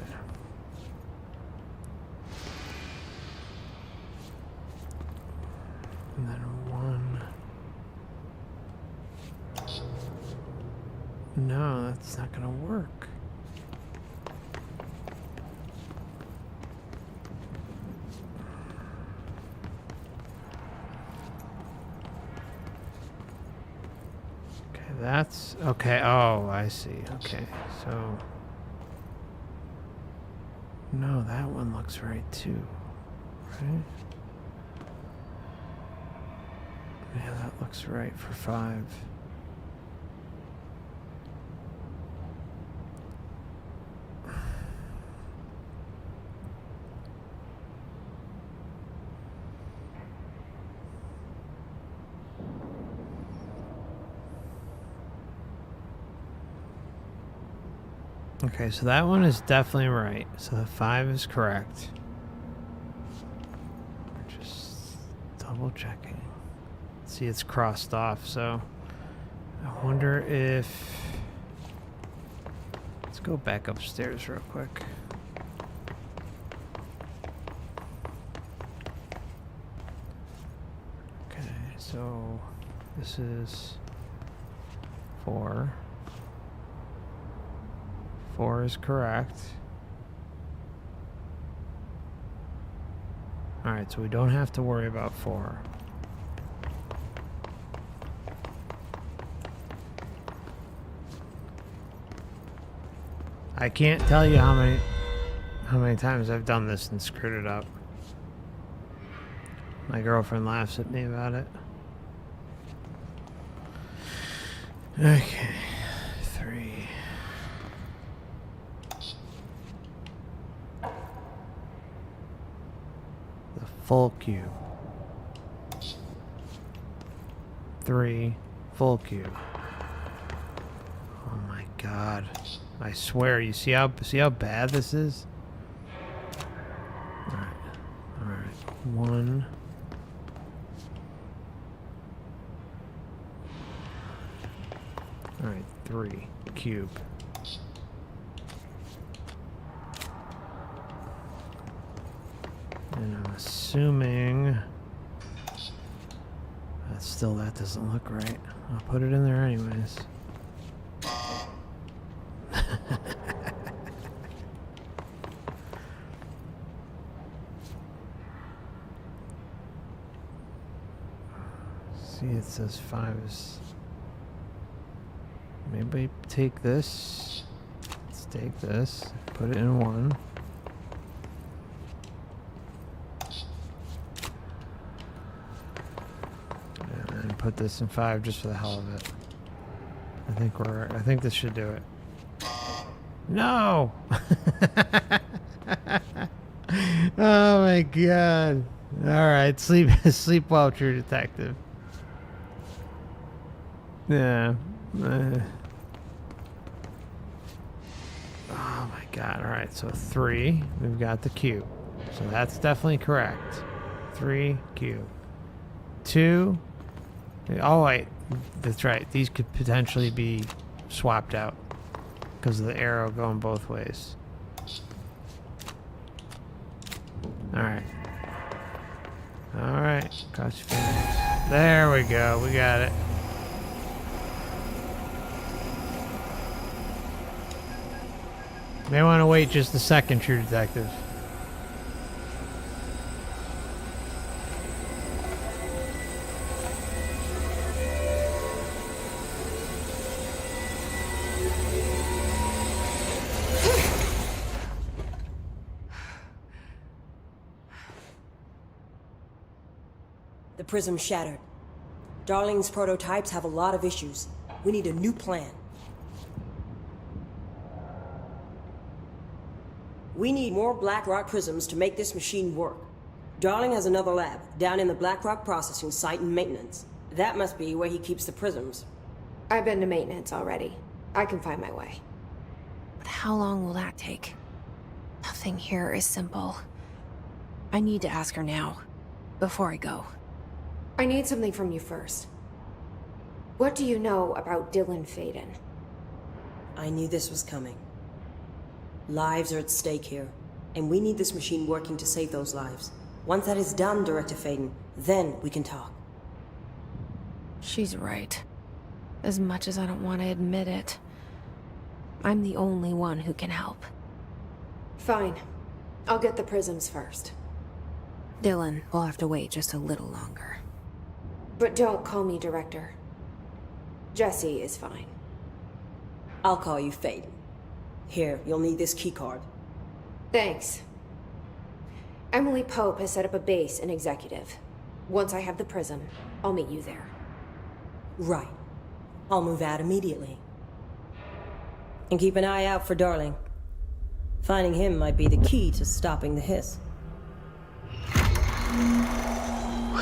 And then 1. No, that's not gonna work. Okay, that's okay. Oh, I see. Okay, so no, that one looks right too, right? Yeah, that looks right for 5. Okay, so that one is definitely right. So the 5 is correct. We're just double checking. See, it's crossed off, so I wonder if... Let's go back upstairs real quick. Okay, so this is 4. 4 is correct. Alright, so we don't have to worry about 4. I can't tell you how many times I've done this and screwed it up. My girlfriend laughs at me about it. Okay, 3. The full cube. 3 full cube. Oh my god. I swear, you see how bad this is? Alright. 1. Alright, 3 cube. And I'm assuming that doesn't look right. I'll put it in there anyways. See, it says 5 is... Maybe take this. Let's take this. Put it in 1. And then put this in 5 just for the hell of it. I think this should do it. No! Oh my god. Alright, sleep well, true detective. Yeah. Oh my god. Alright, so 3. We've got the cube. So that's definitely correct. 3 cube. 2. Oh wait. That's right. These could potentially be swapped out because of the arrow going both ways. Alright. Alright. Cross your fingers. There we go. We got it. May want to wait just a second, true detective. The prism shattered. Darling's prototypes have a lot of issues. We need a new plan. We need more Blackrock prisms to make this machine work. Darling has another lab, down in the Blackrock processing site in maintenance. That must be where he keeps the prisms. I've been to maintenance already. I can find my way. But how long will that take? Nothing here is simple. I need to ask her now, before I go. I need something from you first. What do you know about Dylan Faden? I knew this was coming. Lives are at stake here, and we need this machine working to save those lives. Once that is done, Director Faden, then we can talk. She's right. As much as I don't want to admit it, I'm the only one who can help. Fine. I'll get the prisms first. Dylan will have to wait just a little longer. But don't call me Director. Jesse is fine. I'll call you Faden. Here, you'll need this keycard. Thanks. Emily Pope has set up a base in Executive. Once I have the prism, I'll meet you there. Right. I'll move out immediately. And keep an eye out for Darling. Finding him might be the key to stopping the hiss.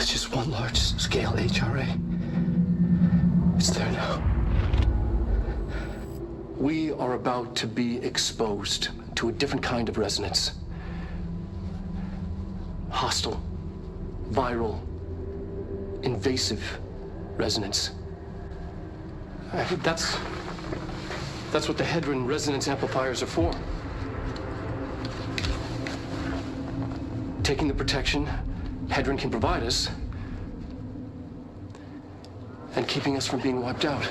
It's just one large-scale HRA. It's there now. We are about to be exposed to a different kind of resonance. Hostile, viral, invasive resonance. That's what the Hedron resonance amplifiers are for. Taking the protection Hedron can provide us and keeping us from being wiped out.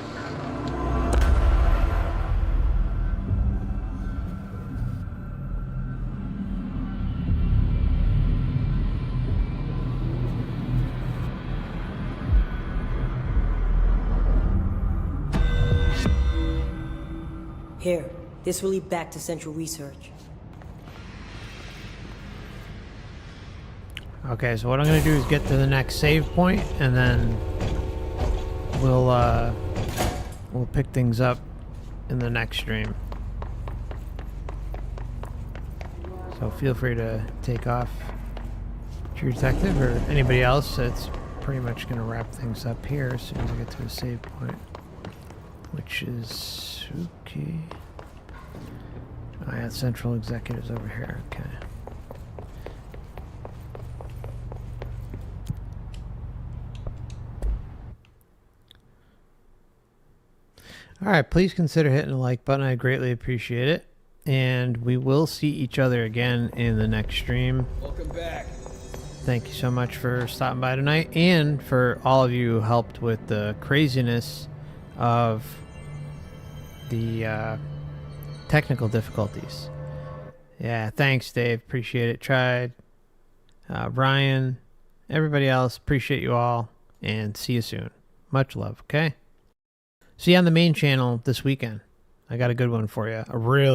Here, this will lead back to Central Research. Okay, so what I'm going to do is get to the next save point, and then we'll pick things up in the next stream. So feel free to take off, True Detective, or anybody else. It's pretty much going to wrap things up here as soon as I get to a save point, which is okay. Oh yeah, Central Executives over here. Okay. Alright, please consider hitting the like button. I greatly appreciate it. And we will see each other again in the next stream. Welcome back. Thank you so much for stopping by tonight, and for all of you who helped with the craziness of the technical difficulties. Yeah, thanks, Dave. Appreciate it. Tried. Brian, everybody else, appreciate you all, and see you soon. Much love, okay? See you on the main channel this weekend. I got a good one for you. A really